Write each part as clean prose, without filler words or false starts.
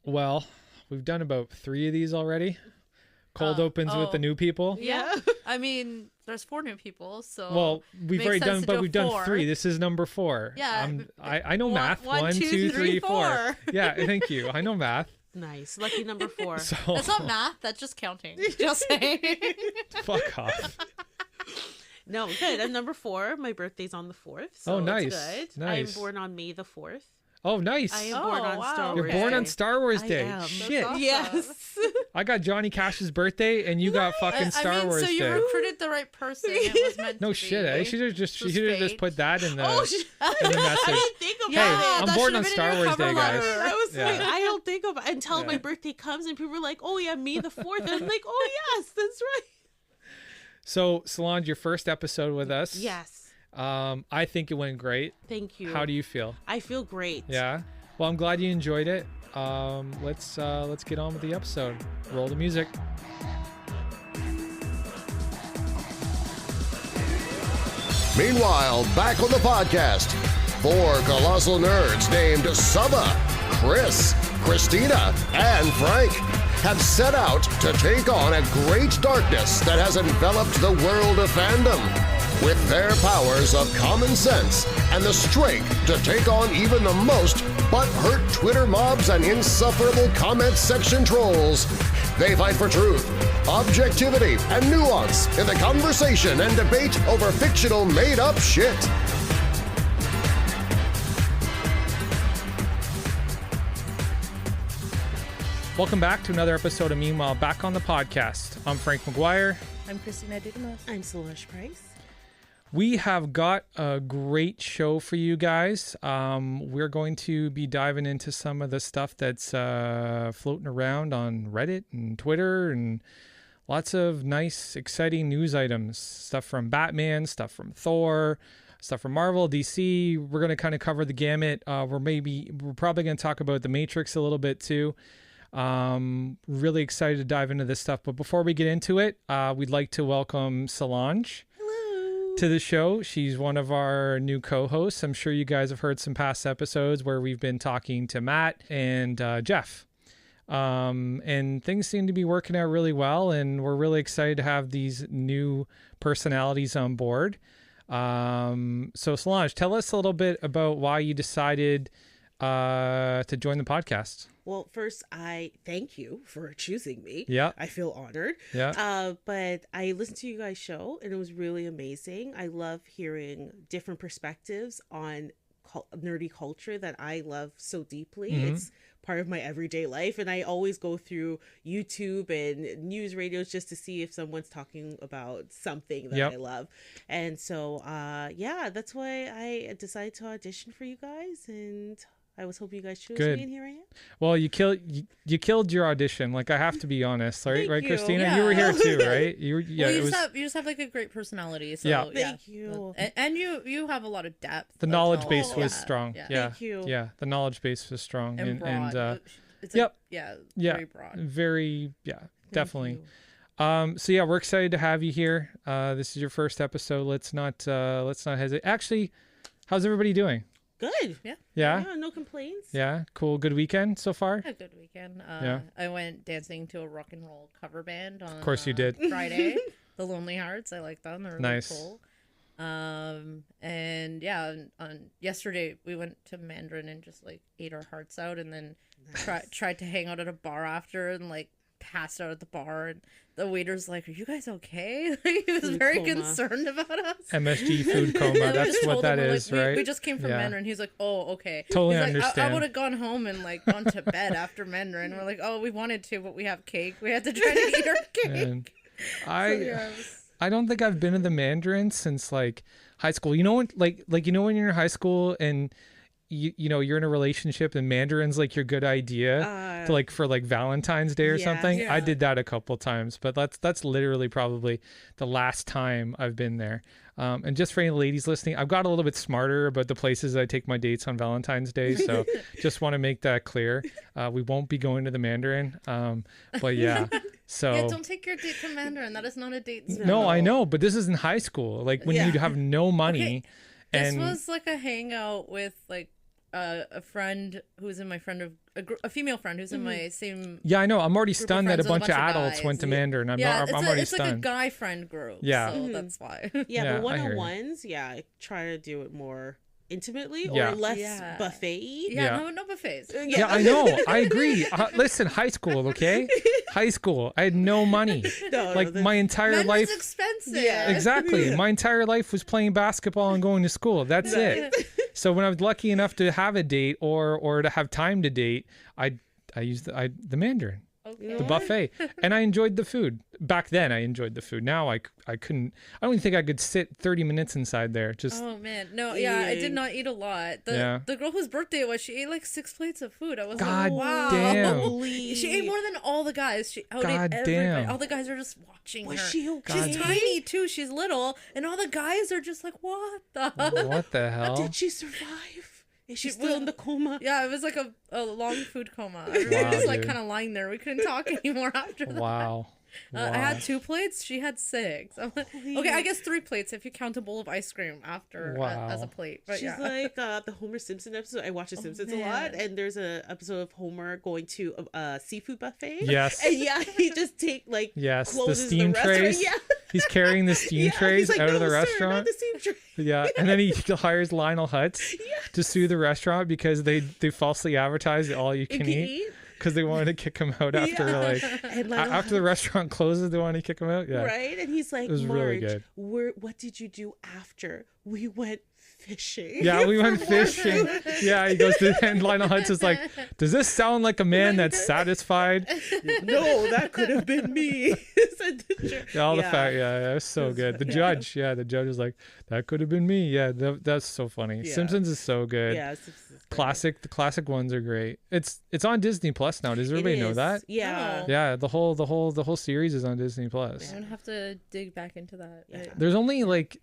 Well, we've done about 3 of these already. Cold opens with the new people. Yeah. I mean, there's 4 new people, so. Well, we've already done, but we've done 3. This is number 4. Yeah. I know math. 1, 2, 3, 4. Yeah, thank you. I know math. Nice. Lucky number 4. So, that's not math. That's just counting. Just saying. Fuck off. No, good. I'm number 4. My birthday's on the 4th. So nice. It's good. Nice. I'm born on May the 4th. Oh, nice. I am born on Star Wars You're born on Star Wars Day. I am. Shit. Awesome. Yes. I got Johnny Cash's birthday, and you got fucking Star Wars so you Day. recruited the right person. It was meant No to shit. be. I should have just put that in the, Oh, in the message. I didn't think about Yeah, it. I'm that born should've on been in Star your Wars cover Day, guys. letter. I was like, Yeah. I don't think about it until my birthday comes and people were like, oh yeah, May the 4th. And I'm like, oh yes, that's right. So, Solange, your first episode with us. Yes. I think it went great. Thank you. How do you feel? I feel great. Yeah. Well, I'm glad you enjoyed it. Let's get on with the episode. Roll the music. Meanwhile, back on the podcast, 4 colossal nerds named Saba, Chris, Kristina, and Frank have set out to take on a great darkness that has enveloped the world of fandom. With their powers of common sense and the strength to take on even the most butthurt Twitter mobs and insufferable comment section trolls, they fight for truth, objectivity, and nuance in the conversation and debate over fictional made-up shit. Welcome back to another episode of Meanwhile Back on the Podcast. I'm Frank McGuire. I'm Christina. I'm Solange Price. We have got a great show for you guys. We're going to be diving into some of the stuff that's floating around on Reddit and Twitter and lots of nice, exciting news items. Stuff from Batman, stuff from Thor, stuff from Marvel, DC. We're going to kind of cover the gamut. We're probably going to talk about The Matrix a little bit too. Really excited to dive into this stuff. But before we get into it, we'd like to welcome Solange to the show. She's one of our new co-hosts. I'm sure you guys have heard some past episodes where we've been talking to Matt and Jeff. And things seem to be working out really well, and we're really excited to have these new personalities on board. So Solange, tell us a little bit about why you decided to join the podcast. Well, first, I thank you for choosing me. Yeah. I feel honored. Yeah. But I listened to you guys' show, and it was really amazing. I love hearing different perspectives on nerdy culture that I love so deeply. Mm-hmm. It's part of my everyday life, and I always go through YouTube and news radios just to see if someone's talking about something that I love. And so, that's why I decided to audition for you guys, and I was hoping you guys chose me, and here I am. Well, you killed your audition. Like, I have to be honest, right? Thank right, you. Kristina? Yeah. You were here too, right? You just have like a great personality. So, Yeah. Thank you. And you have a lot of depth. The knowledge base was strong. Yeah. Yeah. Thank you. Yeah, the knowledge base was strong. And broad. It's yep. very broad. Very, definitely. You. So yeah, we're excited to have you here. This is your first episode. Let's not hesitate. Actually, how's everybody doing? Good. Yeah. Yeah. No complaints. Yeah. Cool. Good weekend so far. A good weekend. Yeah. I went dancing to a rock and roll cover band on. Of course you did. Friday. The Lonely Hearts. I like them. They're really Nice. cool. And yeah, on yesterday we went to Mandarin and just like ate our hearts out, and then tried to hang out at a bar after, and like passed out at the bar, and the waiter's like, "Are you guys okay?" Like, he was very coma. concerned about us. MSG food coma. We That's just what told that him, we're is, like, right? We just came from Mandarin. He's like, "Oh, okay." Totally He's like, understand. I would have gone home and like gone to bed after Mandarin. We're like, "Oh, we wanted to, but we have cake. We had to try to eat our cake." And I don't think I've been to the Mandarin since like high school. You know when like when you're in high school and you know you're in a relationship and Mandarin's like your good idea to like for like Valentine's Day or something. yeah. I did that a couple times, but that's literally probably the last time I've been there. And just for any ladies listening, I've got a little bit smarter about the places I take my dates on Valentine's Day, so just want to make that clear. We won't be going to the Mandarin, but yeah. So Yeah, don't take your date to Mandarin. That is not a date. no, I know, but this is in high school, like when you have no money. This And was like a hangout with like a friend who's in my a female friend who's in my same. Yeah, I know. I'm already group of stunned that a friends with bunch of adults guys. went to Mandarin. I'm already it's stunned. like a guy friend group. Yeah. So that's why. Yeah, but I hear you. one-on-ones, I try to do it more intimately Yeah. or less buffet. Yeah, no buffets. Yeah, I know. I agree. Listen, high school, okay? High school. I had no money. My entire life. It's expensive. Yeah. Exactly. My entire life was playing basketball and going to school. That's it. So when I was lucky enough to have a date or to have time to date, I used the Mandarin. Okay. The buffet, and I enjoyed the food. Back then I enjoyed the food. Now I couldn't. I don't even think I could sit 30 minutes inside there. Oh man, no, I did not eat a lot. The girl whose birthday it was, she ate like 6 plates of food. I was God like, wow. damn. She ate more than all the guys. She outate everybody. Damn. All the guys are just watching her. She okay? She's tiny too. She's little, and all the guys are just like, what the? What the hell? Did she survive? Is she still in the coma? Yeah, it was like a long food coma. Everybody was like kind of lying there. We couldn't talk anymore after that. Wow. I had 2 plates. She had 6. I'm like, okay, I guess 3 plates if you count a bowl of ice cream after as a plate. But she's like the Homer Simpson episode. I watch The Simpsons a lot, and there's an episode of Homer going to a seafood buffet. Yes. And he just the steam trays. Yeah. He's carrying the steam trays like, out of "No, the sir, restaurant. not the steam tray." Yeah, and then he hires Lionel Hutz to sue the restaurant because they falsely advertised all you can eat. Because they wanted to kick him out after after the restaurant closes, they wanted to kick him out. Yeah, right. And he's like, it was really good. What did you do after? We went fishing. Yeah, we went fishing. Yeah, he goes to, and Lionel Hutz is like, does this sound like a man that's satisfied? No, that could have been me. It was so good. The judge was like, that could have been me. Yeah, that's so funny. Yeah. Simpsons is so good. Yeah, the classic ones are great. It's on Disney Plus now. Does everybody know that? Yeah. Yeah, the whole series is on Disney Plus. I'm gonna have to dig back into that. Yeah. There's only like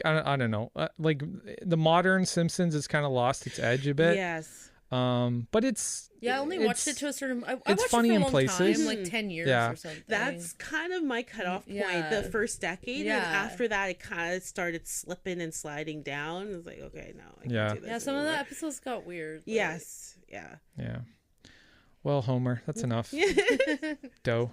I don't know, like the modern Simpsons has kind of lost its edge a bit. Yes. But it's I only watched it to a certain. I watched funny it for a in long places. time, like 10 years or something. That's kind of my cutoff point. Yeah. The first decade, Yeah. and after that, it kind of started slipping and sliding down. It's like, okay, no, I can't do this Yeah, some of anymore. the episodes got weird. Like... Yes. Yeah. Yeah. Well, Homer, that's enough. Dough.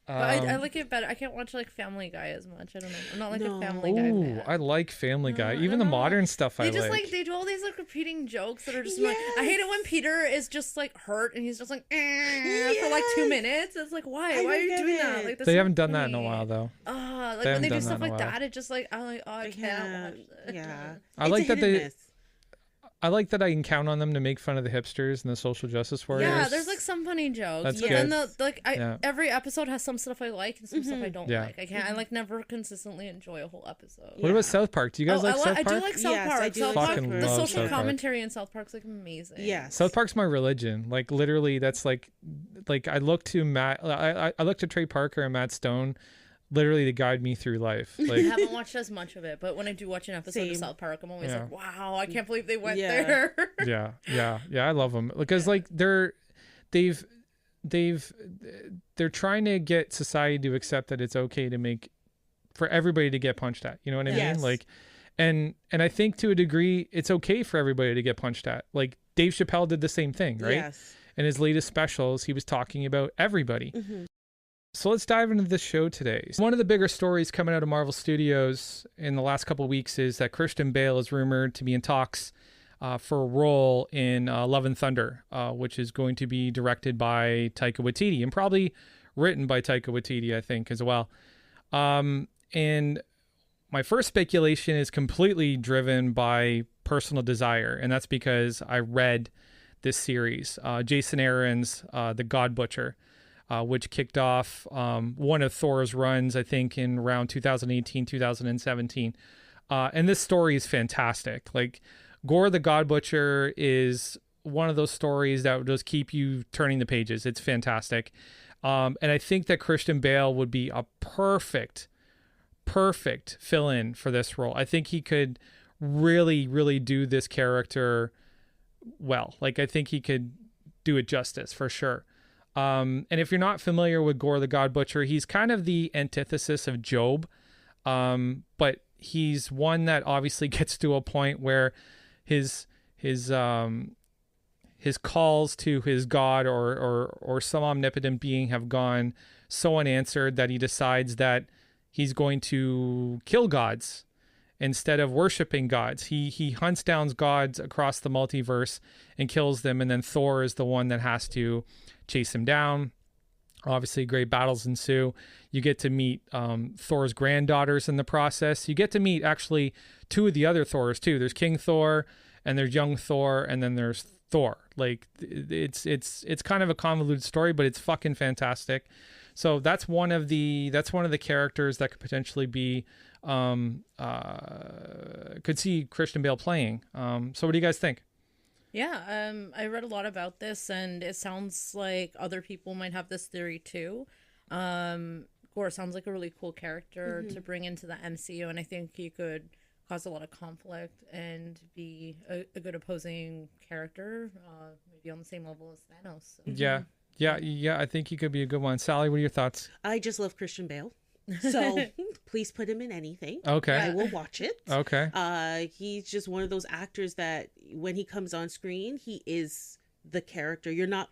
But I like it better. I can't watch like Family Guy as much. I don't know. I'm not like a Family Guy Ooh, fan. I like Family Guy. I Even don't the know. modern stuff They I just like. they do all these like repeating jokes that are just like I hate it when Peter is just like hurt and he's just like for like 2 minutes. It's like why are you doing that? Like, They haven't done that in a while though. Like They when they haven't do done stuff that in a like while. that, it just like I'm like I can't watch it. Yeah. I like that I like that I can count on them to make fun of the hipsters and the social justice warriors. Yeah, there's like some funny jokes. That's And good. every episode has some stuff I like and some stuff I don't Yeah. like. I can't. I like never consistently enjoy a whole episode. What about South Park? Do you guys like South Park? I do like South Yes, Park. I do South like Park. Fucking The love social South Park. commentary in South Park's like amazing. Yes. South Park's my religion. Like literally, that's like I look to Matt. I look to Trey Parker and Matt Stone, literally to guide me through life. I Like haven't watched as much of it, but when I do watch an episode Same. of South Park, I'm always Yeah. like, wow, I can't believe they went Yeah. there. yeah, I love them because like they're trying to get society to accept that it's okay to make for everybody to get punched at. You know what I Yes. mean? Like, and I think to a degree it's okay for everybody to get punched at. Like Dave Chappelle did the same thing, right? Yes. In his latest specials, he was talking about everybody. So let's dive into this show today. One of the bigger stories coming out of Marvel Studios in the last couple of weeks is that Christian Bale is rumored to be in talks for a role in Love and Thunder, which is going to be directed by Taika Waititi and probably written by Taika Waititi, I think, as well. And my first speculation is completely driven by personal desire, and that's because I read this series, Jason Aaron's The God Butcher, which kicked off one of Thor's runs, I think, in around 2018, 2017. And this story is fantastic. Like, Gore the God Butcher is one of those stories that will just keep you turning the pages. It's fantastic. And I think that Christian Bale would be a perfect fill-in for this role. I think he could really, really do this character well. Like, I think he could do it justice for sure. And if you're not familiar with Gore the God Butcher, he's kind of the antithesis of Job. But he's one that obviously gets to a point where his his calls to his god or some omnipotent being have gone so unanswered that he decides that he's going to kill gods instead of worshiping gods. He hunts down gods across the multiverse and kills them, and then Thor is the one that has to chase him down. Obviously, great battles ensue. You get to meet Thor's granddaughters in the process. You get to meet actually two of the other Thors too. There's King Thor, and there's young Thor, and then there's Thor. Like it's kind of a convoluted story, but it's fucking fantastic. So that's one of the characters that could potentially be could see Christian Bale playing. So what do you guys think? Yeah, I read a lot about this, and it sounds like other people might have this theory too. Gore sounds like a really cool character to bring into the MCU, and I think he could cause a lot of conflict and be a good opposing character, maybe on the same level as Thanos. So. Yeah, I think he could be a good one. Sally, what are your thoughts? I just love Christian Bale. So please put him in anything. Okay. I will watch it. Okay. He's just one of those actors that when he comes on screen, he is the character. You're not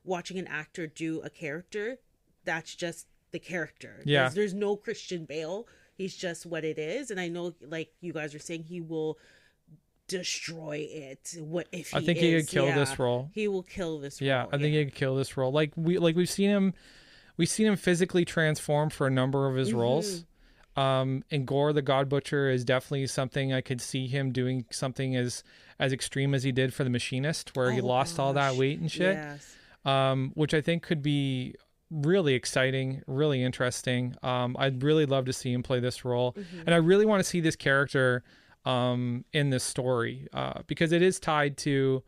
watching an actor do a character. That's just the character. Yeah. There's no Christian Bale. He's just what it is. And I know, like you guys are saying, he will destroy it. What if he I think he could kill this role. He will kill this role. Yeah, I think he could kill this role. We've seen him physically transform for a number of his roles. And Gore the God Butcher is definitely something I could see him doing something as extreme as he did for the Machinist, where he lost all that weight and shit. Yes. Which I think could be really exciting, really interesting. I'd really love to see him play this role. And I really want to see this character in this story, because it is tied to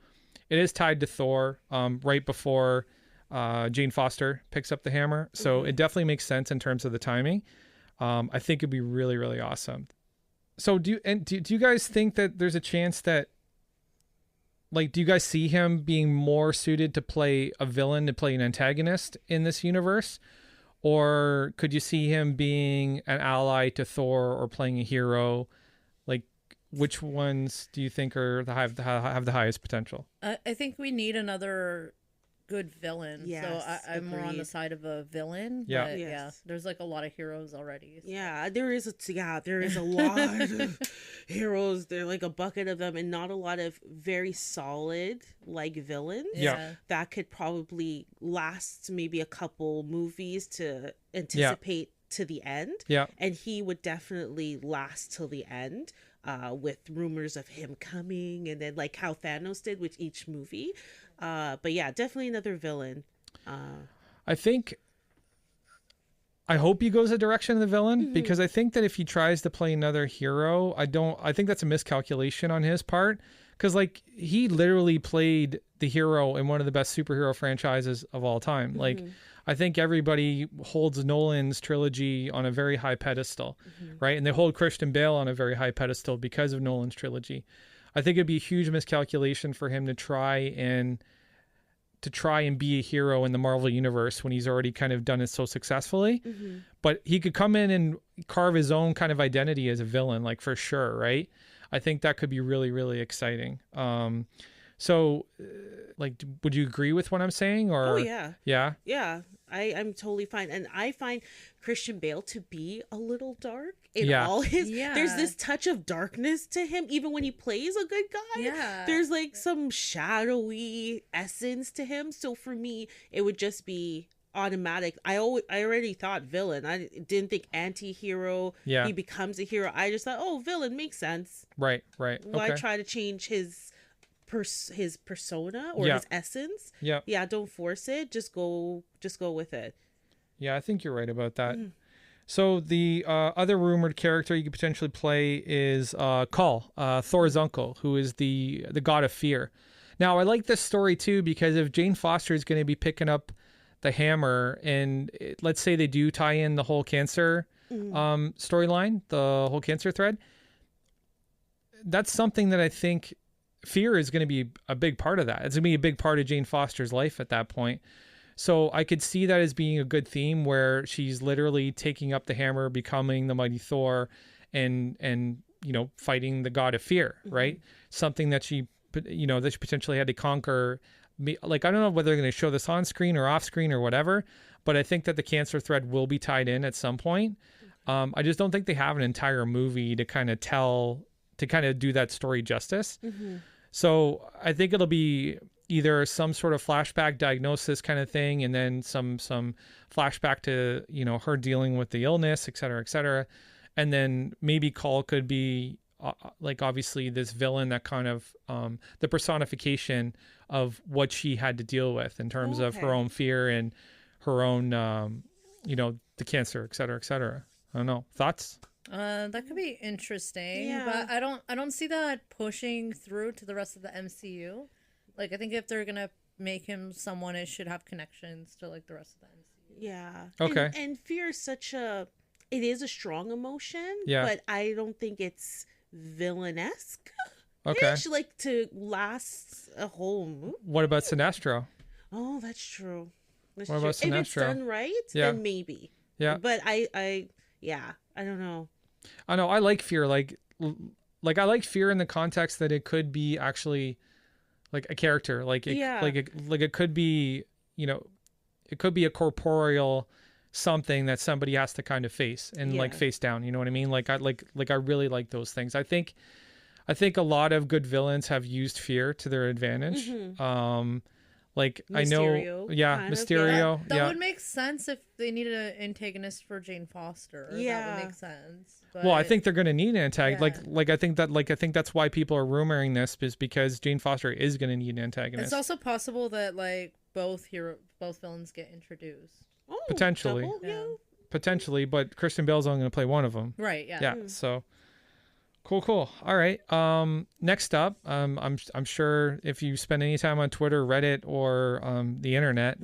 Thor, right before Jane Foster picks up the hammer. So it definitely makes sense in terms of the timing. I think it'd be really, really awesome. So do you guys think that there's a chance that, like, do you guys see him being more suited to play a villain, to play an antagonist in this universe? Or could you see him being an ally to Thor or playing a hero? Like, which ones do you think have the highest potential? I think we need another good villain. Yes, so I'm more on the side of a villain. Yeah. But Yes. yeah, there's like a lot of heroes already. So. Yeah, there is a lot of heroes. There are like a bucket of them, and not a lot of very solid like villains. Yeah. That could probably last maybe a couple movies to anticipate to the end. Yeah. And he would definitely last till the end, with rumors of him coming, and then like how Thanos did with each movie. But yeah, definitely another villain. I hope he goes the direction of the villain, because I think that if he tries to play another hero, I think that's a miscalculation on his part, because like he literally played the hero in one of the best superhero franchises of all time. Like, I think everybody holds Nolan's trilogy on a very high pedestal, right? And they hold Christian Bale on a very high pedestal because of Nolan's trilogy. I think it'd be a huge miscalculation for him to try and be a hero in the Marvel universe when he's already kind of done it so successfully. But he could come in and carve his own kind of identity as a villain, like, for sure, right? I think that could be really, really exciting. So, like, would you agree with what I'm saying? Or Oh yeah. Yeah. Yeah, I'm totally fine. And I find Christian Bale to be a little dark in Yeah. all his... Yeah. There's this touch of darkness to him, even when he plays a good guy. Yeah. There's like some shadowy essence to him. So for me, it would just be automatic. I already thought villain. I didn't think anti-hero. Yeah. He becomes a hero. I just thought, oh, villain makes sense. Right. Why Okay. try to change his persona or Yeah. his essence? Yeah. Yeah, don't force it. Just go with it. Yeah, I think you're right about that. So the other rumored character you could potentially play is Kal, Thor's uncle, who is the god of fear. Now, I like this story too, because if Jane Foster is going to be picking up the hammer, and let's say they do tie in the whole cancer storyline, the whole cancer thread, that's something that I think fear is going to be a big part of that. It's going to be a big part of Jane Foster's life at that point. So I could see that as being a good theme, where she's literally taking up the hammer, becoming the mighty Thor, and fighting the god of fear, right? Something that she that she potentially had to conquer. Like, I don't know whether they're going to show this on screen or off screen or whatever, but I think that the cancer thread will be tied in at some point. I just don't think they have an entire movie to kind of do that story justice. So I think it'll be either some sort of flashback diagnosis kind of thing, and then some flashback to, her dealing with the illness, et cetera, and then maybe Call could be like obviously this villain that kind of the personification of what she had to deal with in terms of her own fear and her own the cancer, et cetera. I don't know. Thoughts? That could be interesting, Yeah. but I don't see that pushing through to the rest of the MCU. Like, I think if they're gonna make him someone, it should have connections to like the rest of the MCU. Yeah. Okay. And fear is it is a strong emotion, Yeah. but I don't think it's villainesque. Okay. Ish, like to last a whole movie. What about Sinestro? Oh, that's true. That's What true. about If it's Sinestro? done right, Yeah. then maybe. Yeah. But I don't know. I know. I like fear. Like I like fear in the context that it could be actually like a character. Like it could be, it could be a corporeal something that somebody has to kind of face and like face down. You know what I mean? Like I really like those things. I think a lot of good villains have used fear to their advantage. Like Mysterio, I know, Mysterio. That would make sense if they needed an antagonist for Jane Foster. That would make sense. But... Well, I think they're going to need an antagonist. Yeah. Like I think that's why people are rumoring this, is because Jane Foster is going to need an antagonist. It's also possible that like both villains get introduced. Oh, Potentially. double, yeah. Potentially, but Christian Bale's only going to play one of them. Right. Yeah. Yeah. So cool. All right. Next up, I'm sure if you spend any time on Twitter, Reddit, or the internet,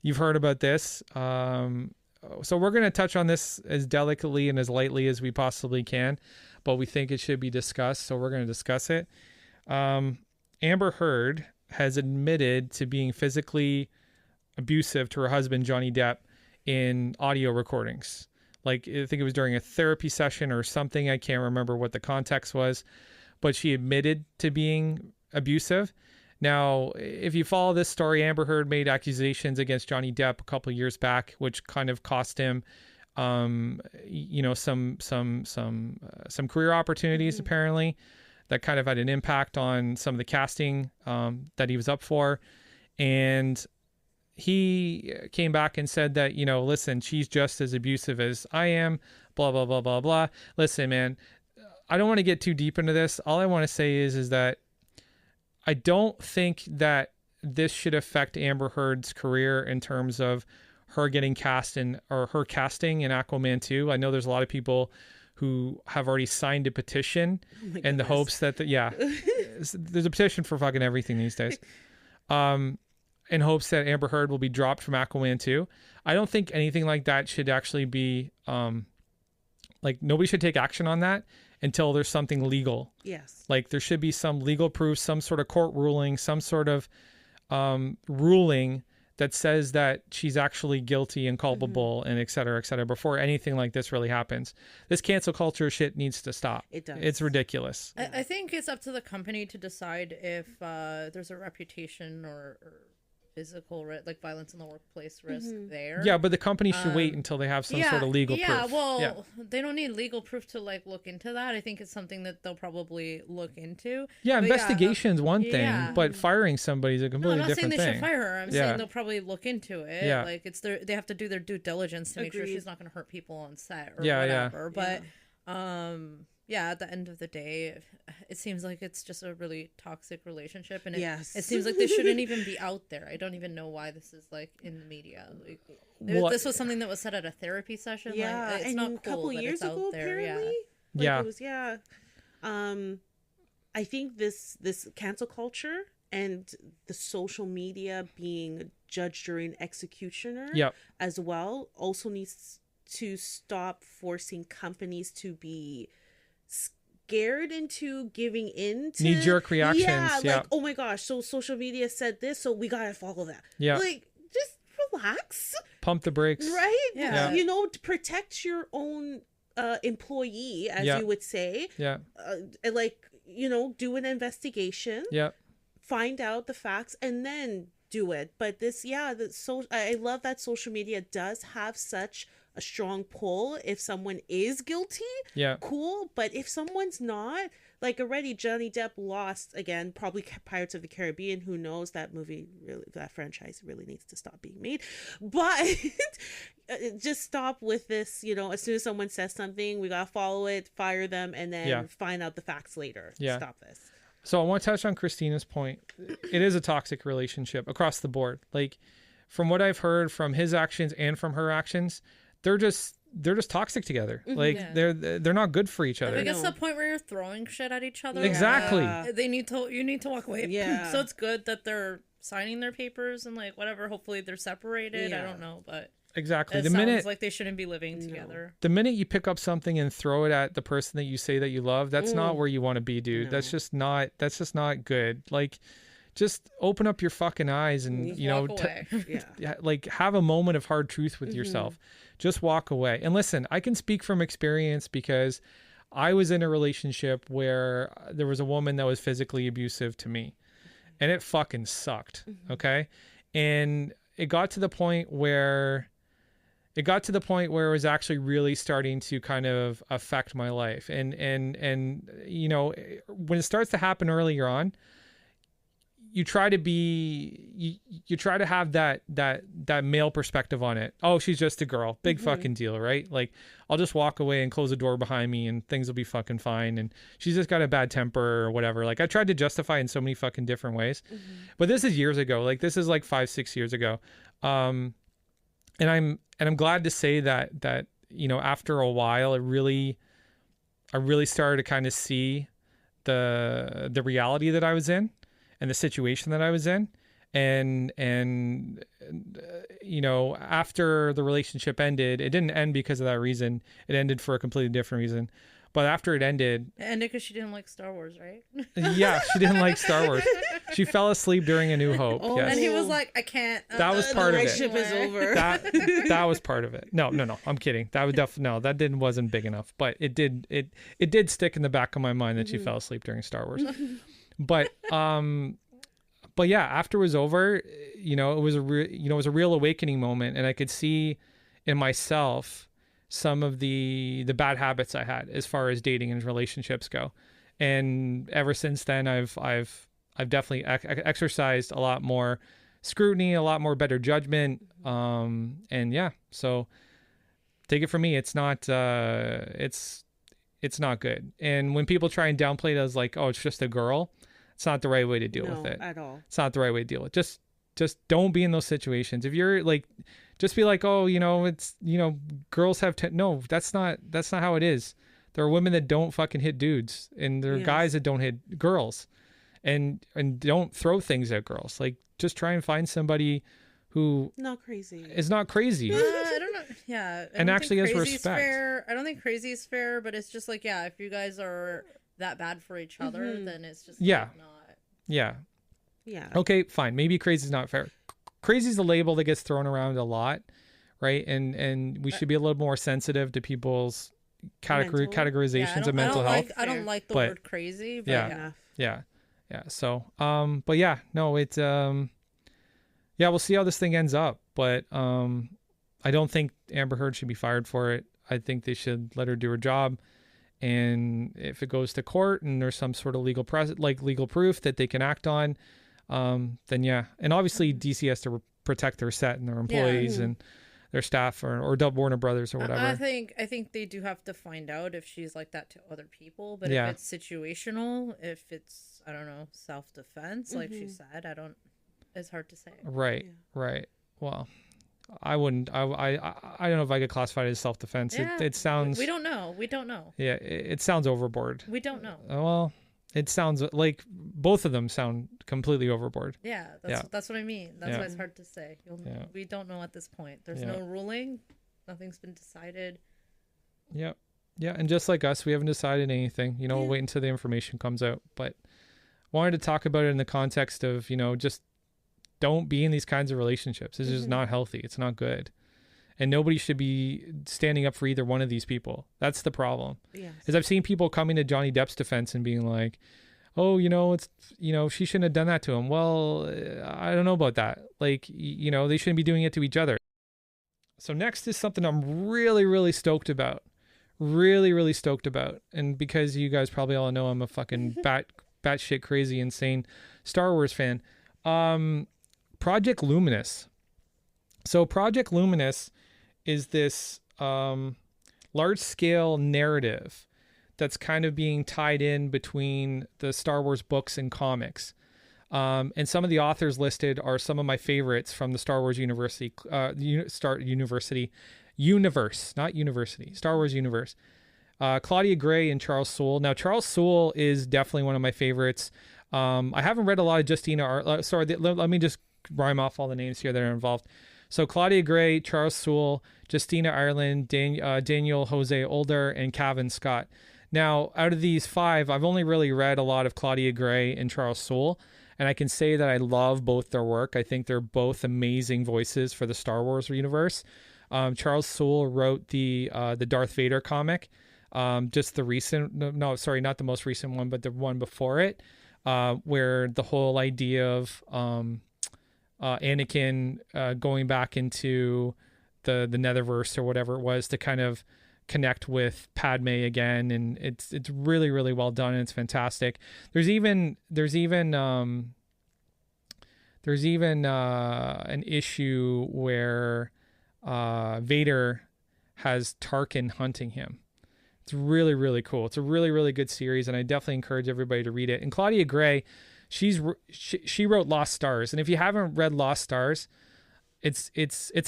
you've heard about this. So we're going to touch on this as delicately and as lightly as we possibly can, but we think it should be discussed. So we're going to discuss it. Amber Heard has admitted to being physically abusive to her husband, Johnny Depp, in audio recordings. Like, I think it was during a therapy session or something. I can't remember what the context was, but she admitted to being abusive. Now, if you follow this story, Amber Heard made accusations against Johnny Depp a couple of years back, which kind of cost him, some career opportunities, apparently, that kind of had an impact on some of the casting that he was up for. And he came back and said that, listen, she's just as abusive as I am, blah, blah, blah, blah, blah. Listen, man, I don't want to get too deep into this. All I want to say is that I don't think that this should affect Amber Heard's career in terms of her getting her casting in Aquaman 2. I know there's a lot of people who have already signed a petition in the hopes that, there's a petition for fucking everything these days. In hopes that Amber Heard will be dropped from Aquaman 2. I don't think anything like that should actually be, nobody should take action on that until there's something legal. Yes. Like, there should be some legal proof, some sort of court ruling, some sort of ruling that says that she's actually guilty and culpable, and et cetera, before anything like this really happens. This cancel culture shit needs to stop. It does. It's ridiculous. I think it's up to the company to decide if there's a reputation or physical violence in the workplace risk there. Yeah, but the company should wait until they have some sort of legal proof. Well, they don't need legal proof to look into that. I think it's something that they'll probably look into. Yeah, but investigation's one thing, but firing somebody is a completely different thing. I'm not saying they should fire her. I'm saying they'll probably look into it. Yeah. Like, they have to do their due diligence to make sure Agreed. she's not going to hurt people on set or whatever. But at the end of the day, it seems like it's just a really toxic relationship, and it seems like they shouldn't even be out there. I don't even know why this is in the media. This was something that was said at a therapy session. Yeah, it's and not a couple cool that years it's out ago, there. apparently. Yeah. It was, I think this cancel culture and the social media being judge, jury, and executioner as well also needs to stop forcing companies to be scared into giving in to knee-jerk reactions. Oh my gosh, so social media said this, so we gotta follow that. Just relax, pump the brakes, right? To protect your own employee, as you would say. do an investigation. Yep. Find out the facts and then do it. But I love that social media does have such a strong pull. If someone is guilty, cool. But if someone's not, like already Johnny Depp lost again, probably Pirates of the Caribbean. Who knows? That that franchise really needs to stop being made. But just stop with this, as soon as someone says something, we gotta follow it, fire them, and then find out the facts later. Stop this. So I want to touch on Christina's point. It is a toxic relationship across the board. Like, from what I've heard from his actions and from her actions, they're just toxic together. Like they're not good for each other. I guess the point where you're throwing shit at each other. Exactly. You need to walk away. Yeah. So it's good that they're signing their papers and like whatever. Hopefully they're separated. I don't know, but exactly. It sounds like they shouldn't be living together. The minute you pick up something and throw it at the person that you say that you love, that's not where you want to be, dude. No. That's just not good. Like, just open up your fucking eyes and walk away. Like, have a moment of hard truth with yourself. Just walk away. And listen, I can speak from experience because I was in a relationship where there was a woman that was physically abusive to me, and it fucking sucked. Okay. And it got to the point where it was actually really starting to kind of affect my life. And when it starts to happen earlier on, you try to have that male perspective on it. Oh, she's just a girl. Big fucking deal, right? Like, I'll just walk away and close the door behind me and things will be fucking fine. And she's just got a bad temper or whatever. Like, I tried to justify in so many fucking different ways. But this is years ago. Like, this is like 5-6 years ago. And I'm glad to say that after a while, I really started to kind of see the reality that I was in and the situation that I was in. And after the relationship ended, it didn't end because of that reason. It ended for a completely different reason. But after it ended because she didn't like Star Wars, right? Yeah, she didn't like Star Wars. She fell asleep during A New Hope. Oh, yes. And he was like, I can't. That was part of it. The relationship is over. That was part of it. No, I'm kidding. That was that wasn't big enough. But it did stick in the back of my mind that she fell asleep during Star Wars. But yeah, after it was over, it was a real awakening moment, and I could see in myself some of the bad habits I had as far as dating and relationships go. And ever since then, I've definitely exercised a lot more scrutiny, a lot more better judgment. And yeah, so take it from me. It's not not good. And when people try and downplay it as like, oh, it's just a girl, it's not the right way to deal with it. At all. It's not the right way to deal with it. Just don't be in those situations. If you're like, just be like, oh, it's, girls have, no, that's not how it is. There are women that don't fucking hit dudes, and there are guys that don't hit girls, and don't throw things at girls. Like, just try and find somebody who is not crazy. I don't know. Yeah. And actually has respect. Fair. I don't think crazy is fair, but it's just like, yeah, if you guys are that bad for each other, then it's just not. Yeah. Okay, fine. Maybe crazy is not fair. Crazy is the label that gets thrown around a lot, right? And we should be a little more sensitive to people's categorizations of mental health. I don't like the word crazy, but yeah. So, but yeah, no, it's we'll see how this thing ends up. But I don't think Amber Heard should be fired for it. I think they should let her do her job. And if it goes to court and there's some sort of legal proof that they can act on, then yeah. And obviously DC has to protect their set and their employees and their staff or Warner Brothers or whatever. I think they do have to find out if she's like that to other people. But if it's situational, if it's, I don't know, self-defense, like she said, it's hard to say. Right. Well, I wouldn't. I don't know if I could classify it as self-defense. Yeah, it sounds. We don't know. Yeah, it sounds overboard. We don't know. Well, it sounds like both of them sound completely overboard. Yeah, that's what I mean. That's why it's hard to say. We don't know at this point. There's no ruling. Nothing's been decided. Yep. Yeah, and just like us, we haven't decided anything. We'll wait until the information comes out. But wanted to talk about it in the context of just don't be in these kinds of relationships. It's just not healthy. It's not good. and nobody should be standing up for either one of these people. That's the problem. Yes. Is I've seen people coming to Johnny Depp's defense and being like, oh, she shouldn't have done that to him. Well, I don't know about that. Like, they shouldn't be doing it to each other. So next is something I'm really, really stoked about. Really, really stoked about. And because you guys probably all know I'm a fucking batshit crazy, insane Star Wars fan. Project Luminous. So Project Luminous is this large-scale narrative that's kind of being tied in between the Star Wars books and comics. And some of the authors listed are some of my favorites from the Star Wars universe, Star Wars universe. Claudia Gray and Charles Soule. Now, Charles Soule is definitely one of my favorites. I haven't read a lot of Justina. Let me just rhyme off all the names here that are involved. So Claudia Gray, Charles Soule, Justina Ireland, Daniel Jose Older, and Cavan Scott. Now, out of these 5, I've only really read a lot of Claudia Gray and Charles Soule, and I can say that I love both their work. I think they're both amazing voices for the Star Wars universe. Charles Soule wrote the Darth Vader comic, just the recent, not the most recent one, but the one before it, where the whole idea of Anakin going back into the Netherverse or whatever it was to kind of connect with Padme again, and it's really, really well done, and it's fantastic. There's even an issue where Vader has Tarkin hunting him. It's really, really cool. It's a really, really good series, and I definitely encourage everybody to read it. And Claudia Gray, she wrote Lost Stars, and if you haven't read Lost Stars, it's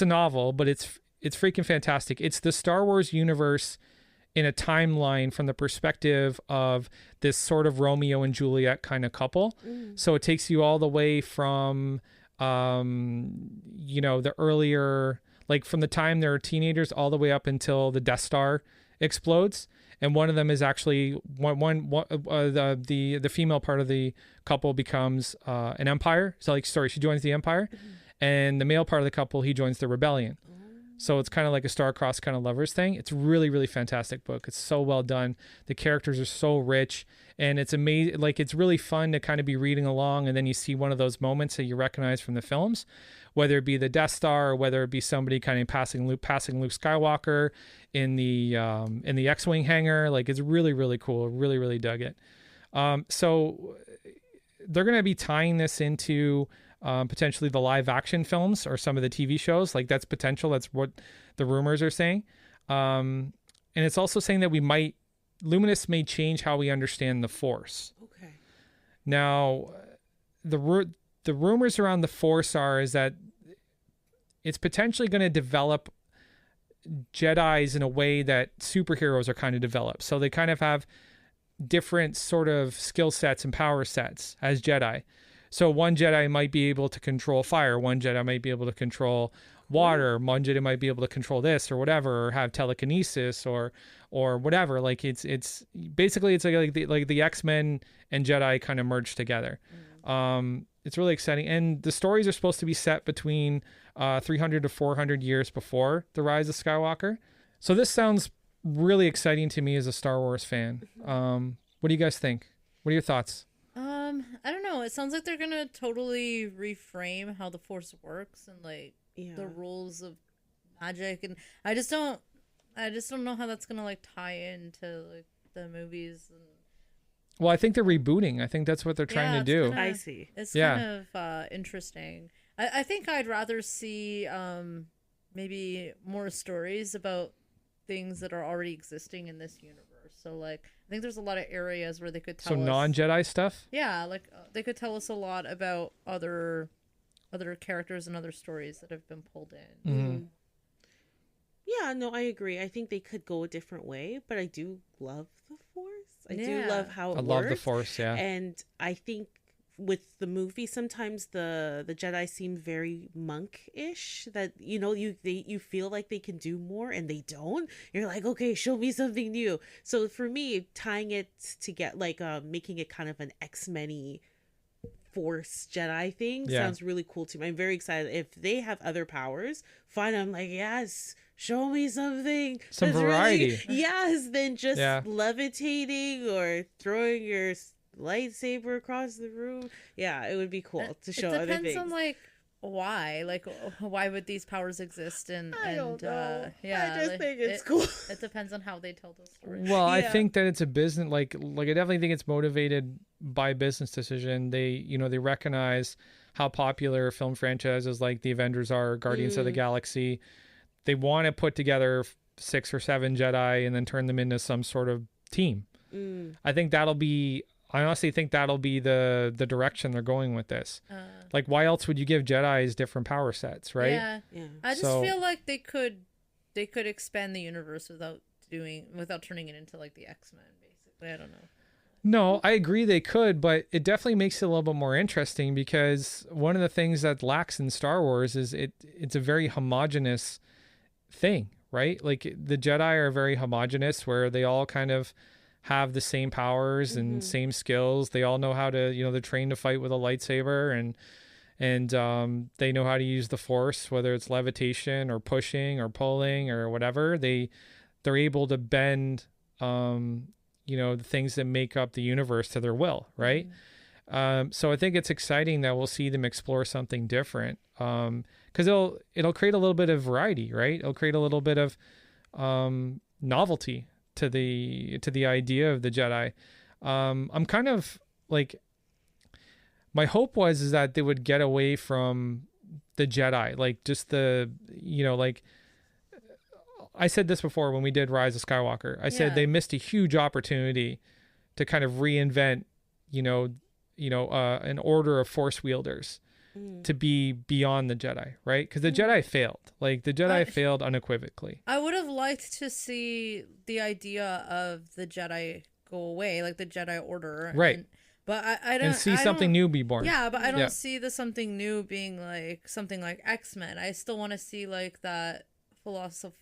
a novel, but it's freaking fantastic. It's the Star Wars universe in a timeline from the perspective of this sort of Romeo and Juliet kind of couple. So it takes you all the way from the earlier, like from the time they're teenagers all the way up until the Death Star explodes. And one of them is actually the female part of the couple becomes an empire. So she joins the empire, and the male part of the couple, he joins the rebellion. So it's kind of like a star-crossed kind of lovers thing. It's really, really fantastic book. It's so well done. The characters are so rich, and it's amazing. Like, it's really fun to kind of be reading along, and then you see one of those moments that you recognize from the films, whether it be the Death Star or whether it be somebody kind of passing Luke Skywalker in the X-wing hangar. Like, it's really, really cool. Really, really dug it. So they're going to be tying this into potentially the live action films or some of the TV shows. Like, that's potential. That's what the rumors are saying. And it's also saying that Luminous may change how we understand the Force. Okay. Now, the rumors around the Force is that it's potentially going to develop Jedis in a way that superheroes are kind of developed. So they kind of have different sort of skill sets and power sets as Jedi. So one Jedi might be able to control fire. One Jedi might be able to control water. One Jedi might be able to control this or whatever, or have telekinesis or whatever. Like it's basically like the X-Men and Jedi kind of merged together. It's really exciting, and the stories are supposed to be set between 300 to 400 years before the rise of Skywalker. So this sounds really exciting to me as a Star Wars fan. What do you guys think? What are your thoughts? I don't know. It sounds like they're gonna totally reframe how the Force works and the rules of magic, and I just don't know how that's gonna tie into the movies. And well, I think they're rebooting. I think that's what they're trying to do. I see. It's kind of interesting. I think I'd rather see maybe more stories about things that are already existing in this universe. So I think there's a lot of areas where they could tell us non-Jedi stuff. Yeah, they could tell us a lot about other characters and other stories that have been pulled in. Mm-hmm. Yeah, no, I agree. I think they could go a different way, but I do love the Force. I do love how it works. I love the Force, yeah. And I think with the movie, sometimes the Jedi seem very monk-ish. That you feel like they can do more, and they don't. You're like, okay, show me something new. So for me, tying it to get making it kind of an X-Men-y Force Jedi thing sounds really cool to me. I'm very excited. If they have other powers, fine. I'm like, yes, show me something. Some variety. Yes, than just levitating or throwing your lightsaber across the room. Yeah, it would be cool to show other things. It depends on why would these powers exist, and I don't know. Yeah, I just think it's cool. It depends on how they tell the story. Well, I think that it's a business, like I definitely think it's motivated by business decision. They recognize how popular film franchises like the Avengers are, Guardians of the Galaxy. They want to put together 6 or 7 Jedi and then turn them into some sort of team. I honestly think that'll be the direction they're going with this. Like, why else would you give Jedis different power sets, right? Yeah. I just feel like they could expand the universe without turning it into like the X-Men, basically. I don't know. No, I agree they could, but it definitely makes it a little bit more interesting, because one of the things that lacks in Star Wars is it's a very homogenous thing, right? Like, the Jedi are very homogenous, where they all kind of have the same powers and same skills. They all know how to, they're trained to fight with a lightsaber, and they know how to use the Force, whether it's levitation or pushing or pulling or whatever. They're able to bend, the things that make up the universe to their will, right? So I think it's exciting that we'll see them explore something different, because it'll create a little bit of variety, right? It'll create a little bit of novelty to the idea of the Jedi. I'm kind of like, my hope is that they would get away from the Jedi, like just like I said this before when we did Rise of Skywalker. I said they missed a huge opportunity to kind of reinvent, an order of Force wielders to be beyond the Jedi, right? Because the Jedi failed. Like, the Jedi failed unequivocally. I would have liked to see the idea of the Jedi go away, like the Jedi Order, right? But I don't see something new be born. Yeah, but I don't see the something new being like something like X-Men. I still want to see like that philosophy.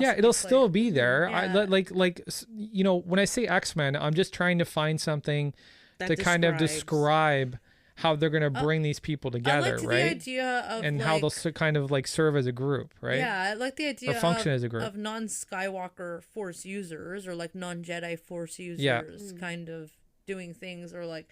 Yeah, it'll still be there. Yeah. When I say X-Men, I'm just trying to find something to kind of describe how they're going to bring these people together, right? The idea of and how they'll kind of like serve as a group, right? Yeah, I like the idea or function as a group of non-Skywalker Force users, or like non-Jedi Force users, kind of doing things, or like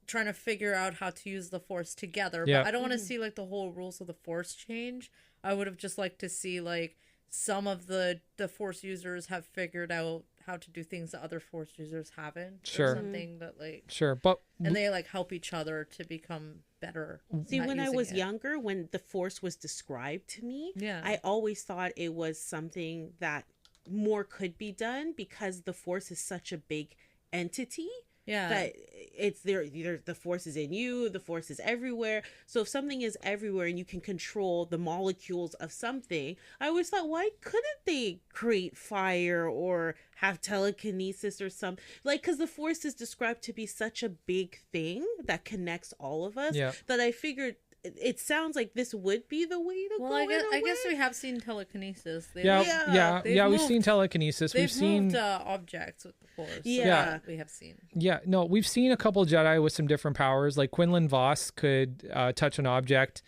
trying to figure out how to use the Force together. But I don't want to see like the whole rules of the Force change. I would have just liked to see like some of the Force users have figured out how to do things that other Force users haven't. Sure. Or something that like... Sure, but... And they like help each other to become better. See, when I was younger, when the Force was described to me, I always thought it was something that more could be done, because the Force is such a big entity. Yeah, that it's there. The Force is in you. The Force is everywhere. So if something is everywhere and you can control the molecules of something, I always thought, why couldn't they create fire or have telekinesis or something? Like, because the Force is described to be such a big thing that connects all of us, that I figured it sounds like this would be the way to go. I guess we have seen telekinesis. We've seen telekinesis. We've seen objects with the Force. We have seen. Yeah, no, we've seen a couple Jedi with some different powers. Like Quinlan Vos could touch an object